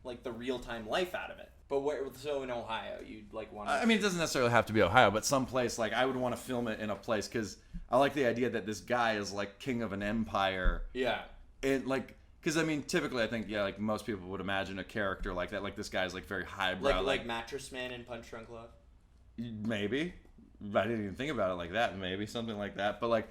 Speaker 1: like the real-time life out of it. But so in Ohio, you'd like want to...
Speaker 3: I mean, it doesn't necessarily have to be Ohio, but someplace, like, I would want to film it in a place, because I like the idea that this guy is, like, king of an empire.
Speaker 1: Yeah.
Speaker 3: And, like, because, I mean, typically, I think, yeah, like, most people would imagine a character like that. Like, this guy's, like, very highbrow.
Speaker 1: Like Mattress Man in Punch Drunk Love?
Speaker 3: Maybe. I didn't even think about it like that. Maybe. Something like that. But, like,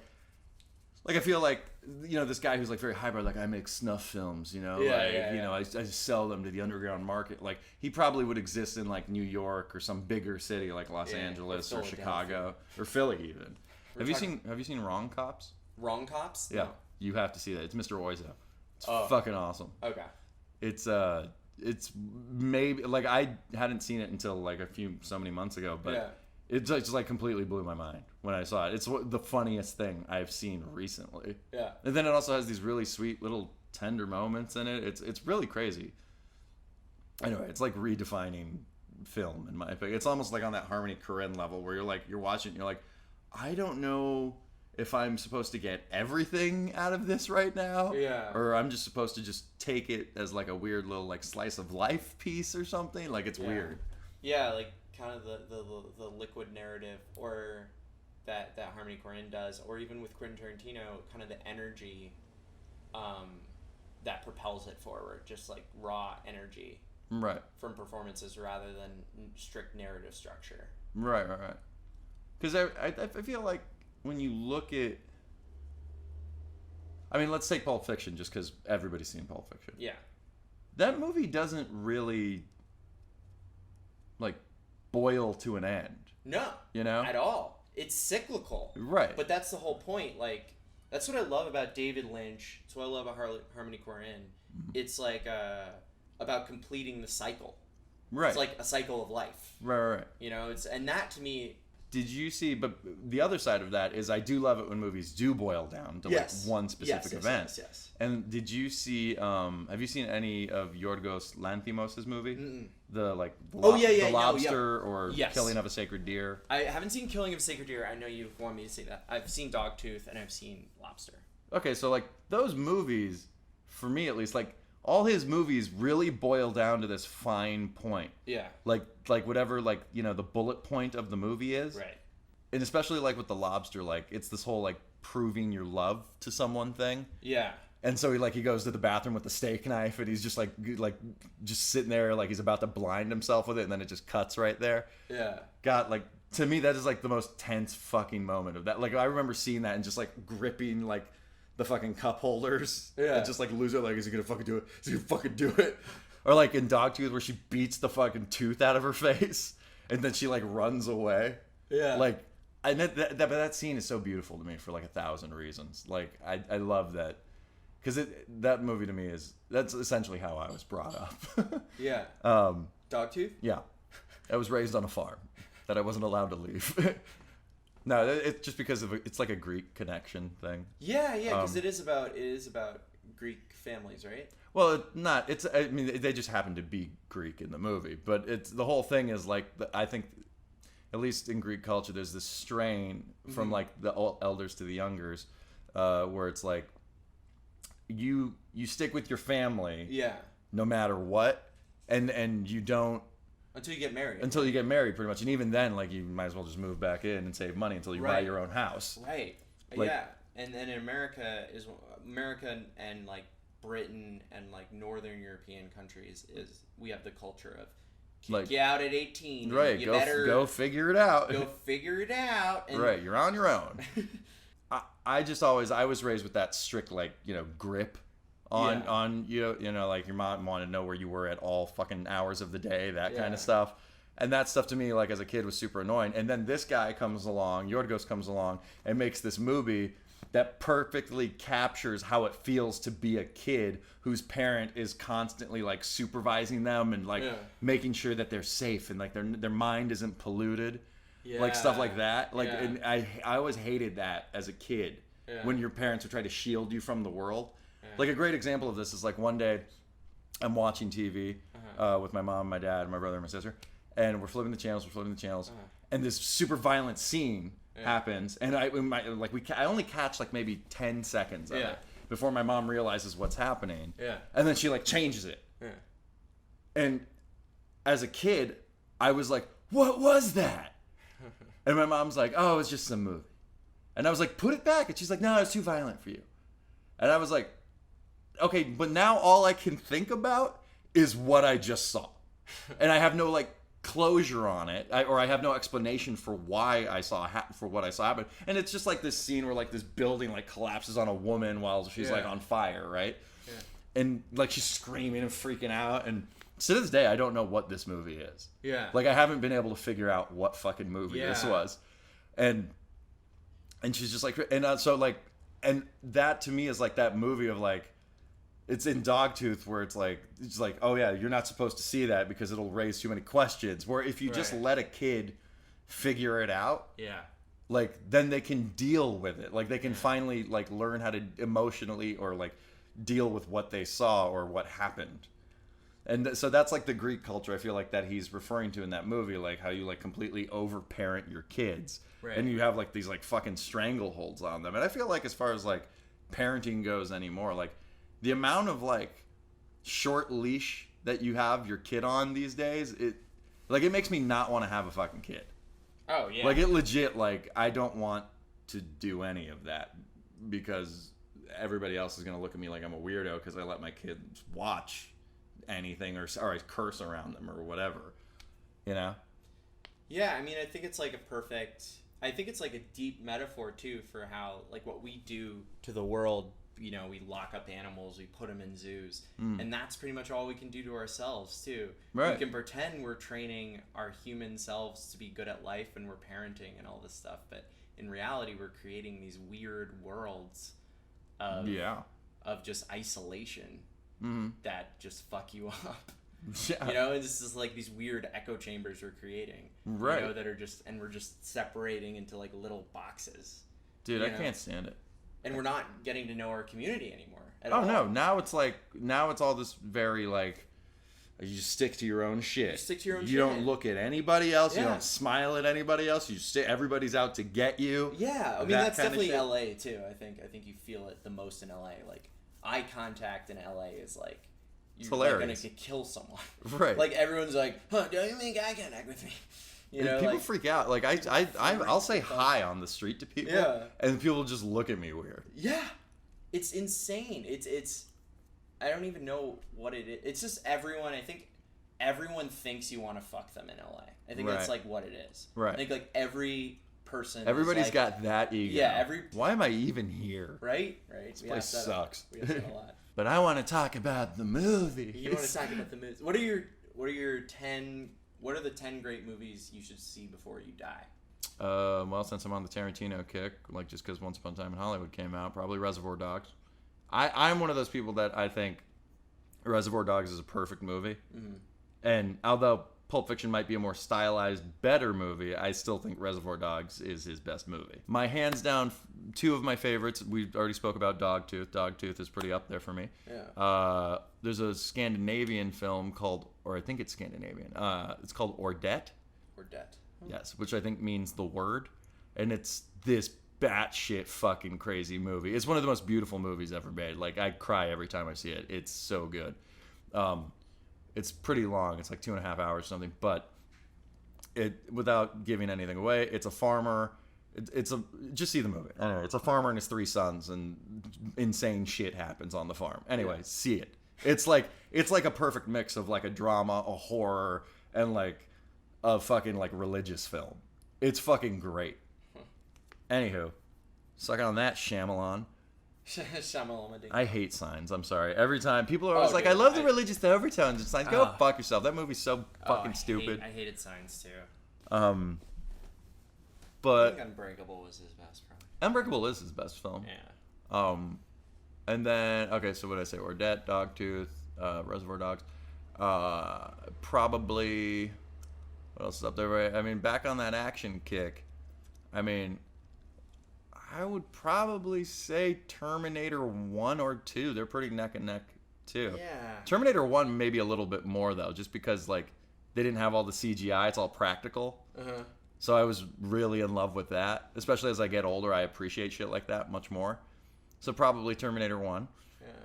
Speaker 3: I feel like, you know, this guy who's, like, very highbrow, like, I make snuff films, you know? You know, I just sell them to the underground market. Like, he probably would exist in, like, New York or some bigger city like Los Angeles or Chicago. Or Philly, even. Have you seen Wrong Cops?
Speaker 1: Wrong Cops?
Speaker 3: Yeah.
Speaker 1: No.
Speaker 3: You have to see that. It's Mr. Oizo. It's fucking awesome.
Speaker 1: Okay.
Speaker 3: It's maybe, like, I hadn't seen it until, like, so many months ago, but it just, like, completely blew my mind when I saw it. It's the funniest thing I've seen recently.
Speaker 1: Yeah.
Speaker 3: And then it also has these really sweet little tender moments in it. It's really crazy. Anyway, it's like redefining film in my opinion. It's almost like on that Harmony Korine level where you're watching and you're like, I don't know if I'm supposed to get everything out of this right now, or I'm just supposed to just take it as like a weird little like slice of life piece or something. Like, it's weird. Yeah,
Speaker 1: like kind of the liquid narrative, or that Harmony Korine does, or even with Quentin Tarantino, kind of the energy that propels it forward, just like raw energy,
Speaker 3: right,
Speaker 1: from performances rather than strict narrative structure.
Speaker 3: Right. Because I feel like when you look at, I mean, let's take Pulp Fiction, just because everybody's seen Pulp Fiction. Yeah. That movie doesn't really, like, boil to an end.
Speaker 1: No.
Speaker 3: You know?
Speaker 1: At all. It's cyclical.
Speaker 3: Right.
Speaker 1: But that's the whole point. Like, that's what I love about David Lynch. That's what I love about Harmony Korine. It's like about completing the cycle.
Speaker 3: Right.
Speaker 1: It's like a cycle of life.
Speaker 3: Right.
Speaker 1: You know, and that to me...
Speaker 3: Did you see, but the other side of that is I do love it when movies do boil down to like one specific event.
Speaker 1: Yes.
Speaker 3: And did you see, have you seen any of Yorgos Lanthimos' movie?
Speaker 1: Mm-mm.
Speaker 3: The lobster or Killing of a Sacred Deer?
Speaker 1: I haven't seen Killing of a Sacred Deer. I know you want me to say that. I've seen Dogtooth and I've seen Lobster.
Speaker 3: Okay, so like those movies, for me at least, like all his movies really boil down to this fine point.
Speaker 1: Yeah.
Speaker 3: Like whatever, like, you know, the bullet point of the movie is.
Speaker 1: Right.
Speaker 3: And especially like with the lobster, like it's this whole like proving your love to someone thing.
Speaker 1: Yeah.
Speaker 3: And so he goes to the bathroom with the steak knife and he's just like just sitting there like he's about to blind himself with it and then it just cuts right there.
Speaker 1: Yeah.
Speaker 3: God, like to me that is like the most tense fucking moment of that. Like I remember seeing that and just like gripping like the fucking cup holders.
Speaker 1: Yeah.
Speaker 3: And just like lose it, like, is he gonna fucking do it? Is he gonna fucking do it? Or like in Dogtooth where she beats the fucking tooth out of her face and then she like runs away.
Speaker 1: Yeah.
Speaker 3: Like, and that scene is so beautiful to me for like 1,000 reasons. Like I love that. Because that movie to me that's essentially how I was brought up.
Speaker 1: Yeah. Dogtooth?
Speaker 3: Yeah. I was raised on a farm that I wasn't allowed to leave. No, it's just because it's like a Greek connection thing.
Speaker 1: Yeah, because it is about Greek families, right?
Speaker 3: Well, I mean, they just happen to be Greek in the movie, but it's the whole thing is like I think, at least in Greek culture, there's this strain from like the elders to the youngers, where it's like you stick with your family, no matter what, and you don't.
Speaker 1: Until you get married.
Speaker 3: Until you get married, pretty much. And even then, like, you might as well just move back in and save money until you buy your own house.
Speaker 1: Right.
Speaker 3: Like,
Speaker 1: yeah. And then in America and like Britain and like Northern European countries we have the culture of kick you out at 18.
Speaker 3: Right.
Speaker 1: You
Speaker 3: go figure it out.
Speaker 1: Go figure it out. And
Speaker 3: right. You're on your own. I was raised with that strict, like, you know, grip on you know, like your mom wanted to know where you were at all fucking hours of the day, that kind of stuff. And that stuff to me, like, as a kid was super annoying. And then this guy comes along, Yorgos comes along, and makes this movie that perfectly captures how it feels to be a kid whose parent is constantly, like, supervising them and, like, making sure that they're safe and, like, their mind isn't polluted. Yeah. Like, stuff like that. Like, and I always hated that as a kid when your parents would try to shield you from the world. Like, a great example of this is, like, one day I'm watching TV with my mom, my dad, my brother, and my sister, and we're flipping the channels, and this super violent scene happens, and I only catch, like, maybe 10 seconds of it before my mom realizes what's happening. Yeah. And then she, like, changes it. Yeah. And as a kid, I was like, what was that? And my mom's like, oh, it's just some movie. And I was like, put it back. And she's like, no, it's too violent for you. And I was like, okay, but now all I can think about is what I just saw. And I have no, like, closure on it, or I have no explanation for why I saw for what I saw happen. And it's just like this scene where, like, this building, like, collapses on a woman while she's like on fire, right? Yeah. And, like, she's screaming and freaking out. And to this day, I don't know what this movie is. Yeah. Like, I haven't been able to figure out what fucking movie this was. And she's just like, and so, like, and that to me is like that movie of, like, it's in Dogtooth where it's like, oh yeah, you're not supposed to see that because it'll raise too many questions. Where if you just let a kid figure it out, like, then they can deal with it. Like, they can finally, like, learn how to emotionally or, like, deal with what they saw or what happened. And so that's, like, the Greek culture I feel like that he's referring to in that movie, like how you, like, completely overparent your kids. Right. And you have, like, these, like, fucking strangleholds on them. And I feel like as far as, like, parenting goes anymore, like, the amount of, like, short leash that you have your kid on these days, it makes me not want to have a fucking kid. Oh, yeah. Like, it legit, like, I don't want to do any of that because everybody else is going to look at me like I'm a weirdo because I let my kids watch anything or I curse around them or whatever, you know?
Speaker 1: Yeah, I mean, I think it's like a deep metaphor too for how, like, what we do to the world we lock up animals, we put them in zoos, and that's pretty much all we can do to ourselves too.
Speaker 3: Right.
Speaker 1: We can pretend we're training our human selves to be good at life and we're parenting and all this stuff, but in reality we're creating these weird worlds of just isolation that just fuck you up.
Speaker 3: Yeah.
Speaker 1: It's just like these weird echo chambers we're creating,
Speaker 3: right?
Speaker 1: That are and we're just separating into like little boxes.
Speaker 3: Dude, I can't stand it.
Speaker 1: And we're not getting to know our community anymore at all.
Speaker 3: No, now it's all this very like, you just stick to your own shit.
Speaker 1: You stick to your own shit.
Speaker 3: You don't look at anybody else.
Speaker 1: Yeah.
Speaker 3: You don't smile at anybody else. Everybody's out to get you.
Speaker 1: Yeah, I mean that's definitely LA too. I think you feel it the most in LA. Like eye contact in LA is like you're like gonna kill someone.
Speaker 3: Right.
Speaker 1: Like everyone's like, huh, don't you make eye contact with me?
Speaker 3: People freak out. Like I'll say hi on the street to people, and people just look at me weird.
Speaker 1: Yeah, it's insane. It's I don't even know what it is. It's just everyone. I think everyone thinks you want to fuck them in LA. I think that's like what it is.
Speaker 3: Right.
Speaker 1: I think like every person.
Speaker 3: Everybody's got that ego.
Speaker 1: Yeah.
Speaker 3: Why am I even here?
Speaker 1: Right.
Speaker 3: This place sucks.
Speaker 1: We have that a lot.
Speaker 3: But I want to talk about the movie.
Speaker 1: You want to talk about the movies? What are the 10 great movies you should see before you die?
Speaker 3: Well, since I'm on the Tarantino kick, like just because Once Upon a Time in Hollywood came out, probably Reservoir Dogs. I'm one of those people that I think Reservoir Dogs is a perfect movie. Mm-hmm. And although Pulp Fiction might be a more stylized, better movie, I still think Reservoir Dogs is his best movie. My hands down, two of my favorites, we already spoke about Dogtooth. Dogtooth is pretty up there for me.
Speaker 1: Yeah.
Speaker 3: There's a Scandinavian film called, or I think it's Scandinavian, it's called Ordet.
Speaker 1: Ordet.
Speaker 3: Yes, which I think means the word. And it's this batshit fucking crazy movie. It's one of the most beautiful movies ever made. Like, I cry every time I see it. It's so good. It's pretty long. It's like 2.5 hours or something. But without giving anything away, it's a farmer. Just see the movie. Anyway, it's a farmer and his 3 sons, and insane shit happens on the farm. Anyway, see it. It's like a perfect mix of like a drama, a horror, and like a fucking like religious film. It's fucking great. Anywho, suck on that, Shyamalan. I hate Signs. I'm sorry. Every time people are always like,
Speaker 1: dude,
Speaker 3: I love the religious overtones in Signs. Go fuck yourself. That movie's so fucking stupid.
Speaker 1: I hated Signs too.
Speaker 3: But
Speaker 1: I think Unbreakable was his best, probably.
Speaker 3: Unbreakable is his best film.
Speaker 1: Yeah.
Speaker 3: And then so what did I say? Ordet, Dogtooth, Reservoir Dogs. Probably what else is up there? Right? I mean, back on that action kick. I mean, I would probably say Terminator 1 or 2. They're pretty neck and neck too.
Speaker 1: Yeah.
Speaker 3: Terminator 1 maybe a little bit more though, just because like they didn't have all the CGI. It's all practical. So I was really in love with that. Especially as I get older, I appreciate shit like that much more. So probably Terminator 1.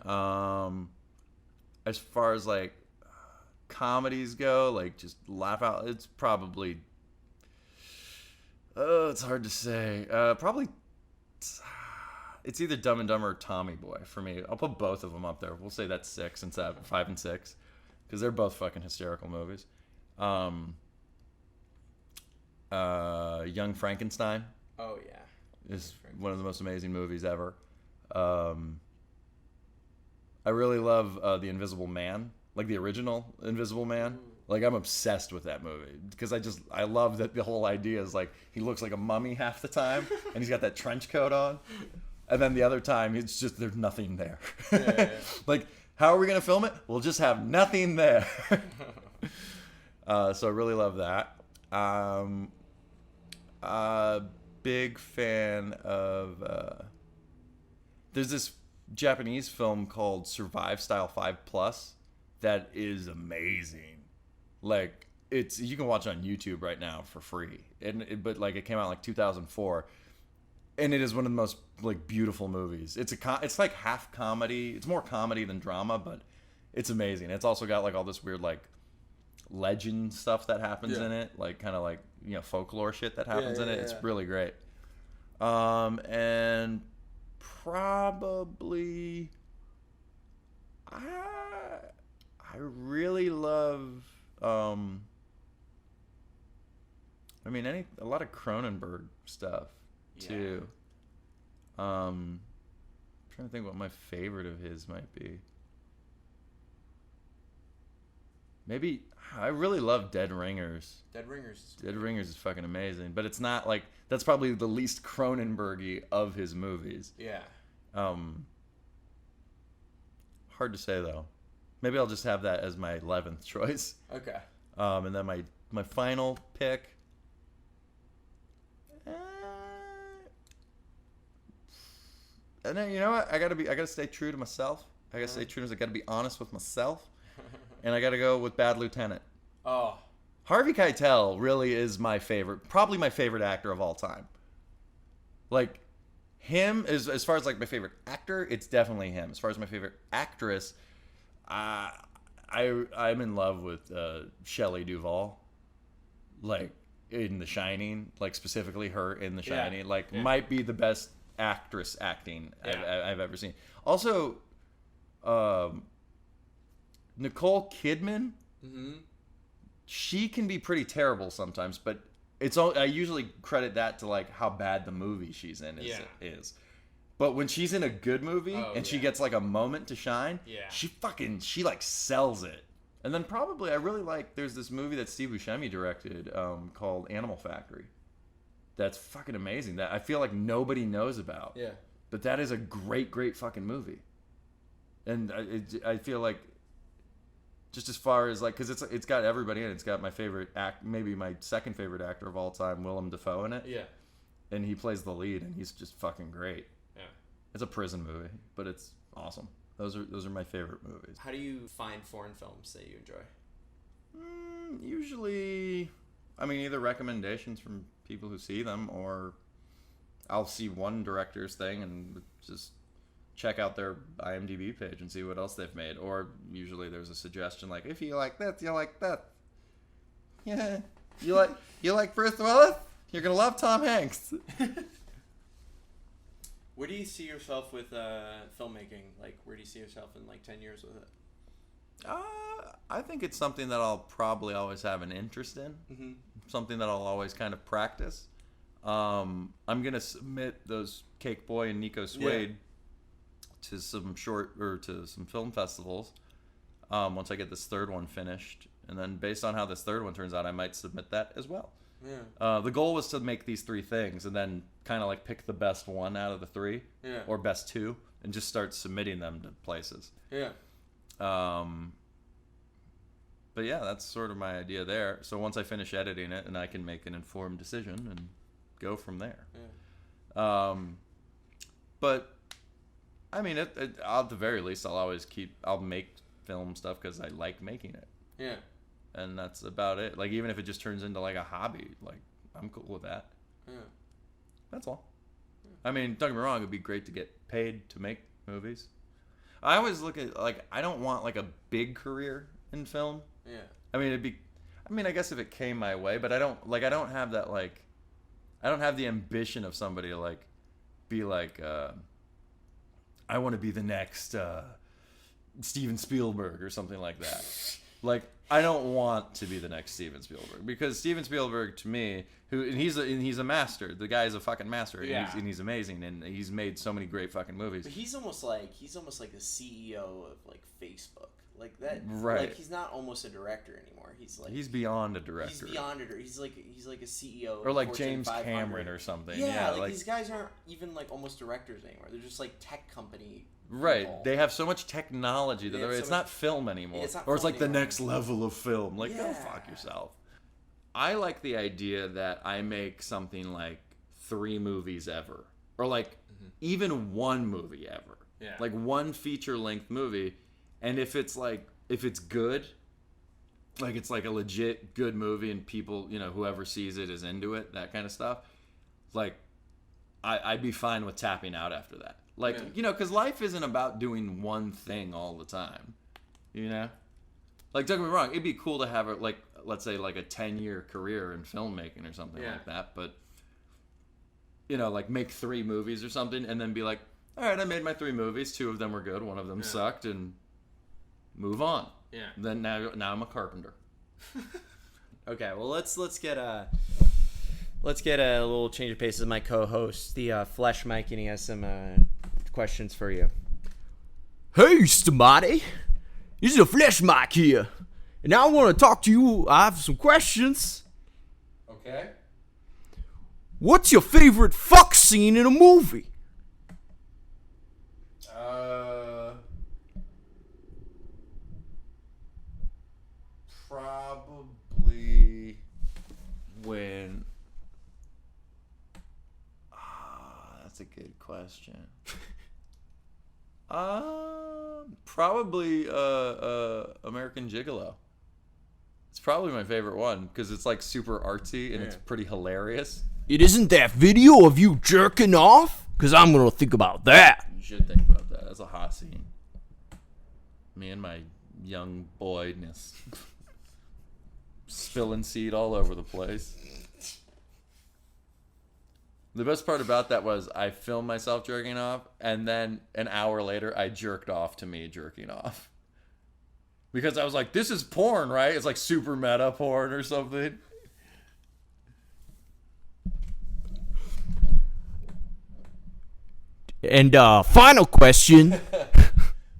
Speaker 1: Yeah.
Speaker 3: As far as like comedies go, like just laugh out, it's probably it's hard to say. Probably it's either Dumb and Dumber or Tommy Boy for me. I'll put both of them up there. We'll say that's 6 and 7, 5 and 6, because they're both fucking hysterical movies. Young Frankenstein.
Speaker 1: Oh yeah.
Speaker 3: Is one of the most amazing movies ever. I really love The Invisible Man, like the original Invisible Man. Like, I'm obsessed with that movie because I love that the whole idea is like he looks like a mummy half the time and he's got that trench coat on, and then the other time it's just there's nothing there.
Speaker 1: Yeah.
Speaker 3: Like, how are we gonna film it? We'll just have nothing there. So I really love that. Big fan of there's this Japanese film called Survive Style 5 Plus that is amazing. Like, you can watch it on YouTube right now for free. But like it came out in like 2004, and it is one of the most like beautiful movies. It's like half comedy. It's more comedy than drama, but it's amazing. It's also got like all this weird like legend stuff that happens in it, like kind of like, you know, folklore shit that happens in it. It's really great. And probably I really love a lot of Cronenberg stuff too. trying to think what my favorite of his might be. Maybe I really love Dead Ringers.
Speaker 1: Dead Ringers.
Speaker 3: Dead Ringers is fucking amazing, but it's not like that's probably the least Cronenberg-y of his movies.
Speaker 1: Yeah.
Speaker 3: Hard to say though. Maybe I'll just have that as my 11th choice.
Speaker 1: Okay.
Speaker 3: And then my final pick. And then you know what? I gotta stay true to myself. I gotta stay true to. I gotta be honest with myself. And I gotta go with Bad Lieutenant.
Speaker 1: Oh.
Speaker 3: Harvey Keitel really is my favorite, probably my favorite actor of all time. Like, him, as far as like my favorite actor, it's definitely him. As far as my favorite actress, I'm in love with Shelley Duvall. Like, in The Shining, like specifically her in The Shining, might be the best actress acting I've ever seen. Also, Nicole Kidman, she can be pretty terrible sometimes, but I usually credit that to like how bad the movie she's in is. But when she's in a good movie she gets like a moment to shine, she like sells it. And then probably I really like, there's this movie that Steve Buscemi directed called Animal Factory. That's fucking amazing. That I feel like nobody knows about. Yeah. But that is a great, great fucking movie. And I feel like, just as far as like, because it's got everybody in it. It's got my favorite maybe my second favorite actor of all time, Willem Dafoe, in it. Yeah. And he plays the lead, and he's just fucking great. Yeah. It's a prison movie, but it's awesome. Those are my favorite movies.
Speaker 1: How do you find foreign films that you enjoy?
Speaker 3: Usually, I mean, either recommendations from people who see them, or I'll see one director's thing and just check out their IMDb page and see what else they've made. Or usually there's a suggestion like, if you like that, you like that. Yeah, you like Bruce Willis? You're gonna love Tom Hanks.
Speaker 1: Where do you see yourself with filmmaking? Like, where do you see yourself in like 10 years with it?
Speaker 3: I think it's something that I'll probably always have an interest in. Mm-hmm. Something that I'll always kind of practice. I'm gonna submit those Cake Boy and Nico Suede to some film festivals once I get this third one finished, and then based on how this third one turns out, I might submit that as well. Yeah. The goal was to make these three things and then kind of like pick the best one out of the three, or best two, and just start submitting them to places. Yeah. But yeah, that's sort of my idea there. So once I finish editing it, and I can make an informed decision and go from there. Yeah. But I mean, at the very least, I'll make film stuff because I like making it. Yeah. And that's about it. Like, even if it just turns into like a hobby, like, I'm cool with that. Yeah. That's all. Yeah. I mean, don't get me wrong, it'd be great to get paid to make movies. I always look at, like, I don't want like a big career in film. Yeah. I mean, I guess if it came my way, but I don't have that, like, I don't have the ambition of somebody to like be like, I want to be the next Steven Spielberg or something like that. Like, I don't want to be the next Steven Spielberg, because Steven Spielberg, to me, he's a master. The guy is a fucking master, and he's amazing, and he's made so many great fucking movies.
Speaker 1: But he's almost like the CEO of like Facebook, like that.
Speaker 3: Right.
Speaker 1: Like, he's not almost a director anymore. He's
Speaker 3: beyond a director.
Speaker 1: He's like a CEO.
Speaker 3: Or like James 500. Cameron or something.
Speaker 1: Yeah, like these guys aren't even like almost directors anymore. They're just like tech company.
Speaker 3: Right. People. They have so much technology that it's not film anymore. It's like the next level of film. Like, go fuck yourself. I like the idea that I make something like 3 movies ever. Or like even 1 movie ever. Yeah. Like 1 feature-length movie. And if it's good, like it's like a legit good movie and people, whoever sees it is into it, that kind of stuff, like, I'd be fine with tapping out after that. Like, because life isn't about doing one thing all the time, Like, don't get me wrong, it'd be cool to have, let's say, like a 10-year career in filmmaking or something like that, but, like make 3 movies or something and then be like, all right, I made my 3 movies, 2 of them were good, 1 of them sucked, and move on. Yeah. Then now I'm a carpenter.
Speaker 1: Okay, well, let's get a little change of pace as my co-host, the Flesh Mike, and he has some questions for you. Hey, Stamati. This is a Flesh Mike here. And I want to talk to you. I have some questions.
Speaker 3: Okay.
Speaker 1: What's your favorite fuck scene in a movie?
Speaker 3: Probably when... that's a good question. Probably American Gigolo. It's probably my favorite one because it's like super artsy and it's pretty hilarious.
Speaker 1: It isn't that video of you jerking off? Because I'm going to think about that.
Speaker 3: You should think about that. That's a hot scene. Me and my young boyness. Spilling seed all over the place. The best part about that was I filmed myself jerking off, and then an hour later, I jerked off to me jerking off. Because I was like, this is porn, right? It's like super meta porn or something.
Speaker 1: And final question.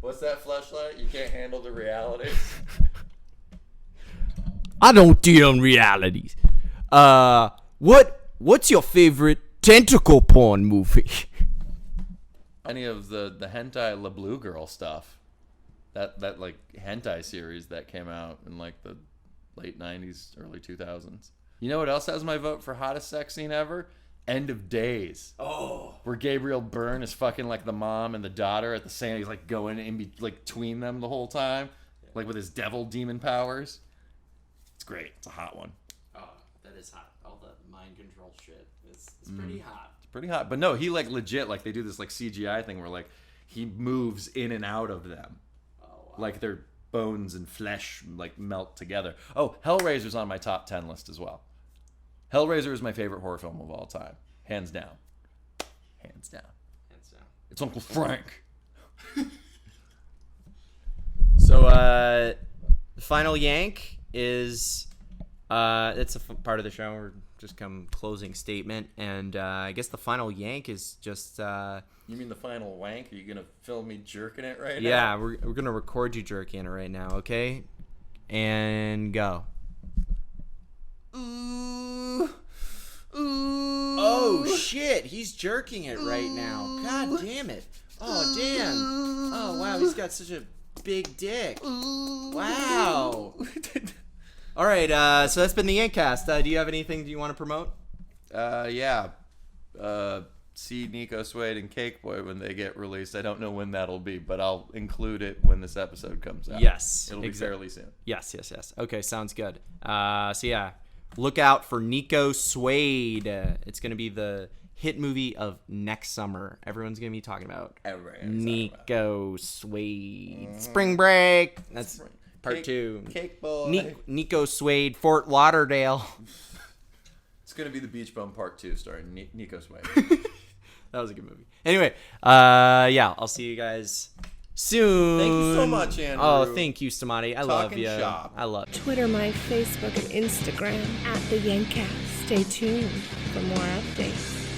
Speaker 3: What's that fleshlight? You can't handle the reality.
Speaker 1: I don't deal in realities. What's your favorite tentacle porn movie?
Speaker 3: Any of the hentai La Blue Girl stuff. That like hentai series that came out in like the late 90s, early 2000s. You know what else has my vote for hottest sex scene ever? End of Days. Oh. Where Gabriel Byrne is fucking like the mom and the daughter at the same, he's like going in like between them the whole time. Like with his devil demon powers. It's great. It's a hot one.
Speaker 1: Oh, that is hot. All the mind control shit. It's pretty hot.
Speaker 3: It's pretty hot. But no, he like legit, like they do this like CGI thing where like he moves in and out of them. Oh, wow. Like their bones and flesh like melt together. Oh, Hellraiser's on my top 10 list as well. Hellraiser is my favorite horror film of all time. Hands down. Hands down.
Speaker 1: Hands down.
Speaker 3: It's Uncle Frank.
Speaker 1: So, the final yank is, it's a part of the show. We're just come closing statement. And, I guess the final yank is just,
Speaker 3: You mean the final wank? Are you going to film me jerking it right now?
Speaker 1: Yeah, we're going to record you jerking it right now, okay? And go. Ooh. Ooh. Oh, shit. He's jerking it right now. God damn it. Oh, damn. Oh, wow. He's got such a big dick. Wow. All right. So that's been the Yankcast. Do you have anything you want to promote?
Speaker 3: Yeah. See Nico Suede and Cake Boy when they get released. I don't know when that'll be, but I'll include it when this episode comes out.
Speaker 1: Yes.
Speaker 3: It'll be fairly soon.
Speaker 1: Yes. Okay, sounds good. So yeah, look out for Nico Suede. It's going to be the hit movie of next summer. Everyone's going to be talking about Nico Suede. Spring Break. That's part 2.
Speaker 3: Cake Boy.
Speaker 1: Nico Suede, Fort Lauderdale.
Speaker 3: It's going to be the Beach Bum Part 2 starring Nico Suede.
Speaker 1: That was a good movie. Anyway, yeah, I'll see you guys soon.
Speaker 3: Thank you so much, Andrew.
Speaker 1: Oh, thank you, Stamati. I love you.
Speaker 3: Shop.
Speaker 1: I love you.
Speaker 4: Twitter, my Facebook, and Instagram @the Yankcast. Stay tuned for more updates.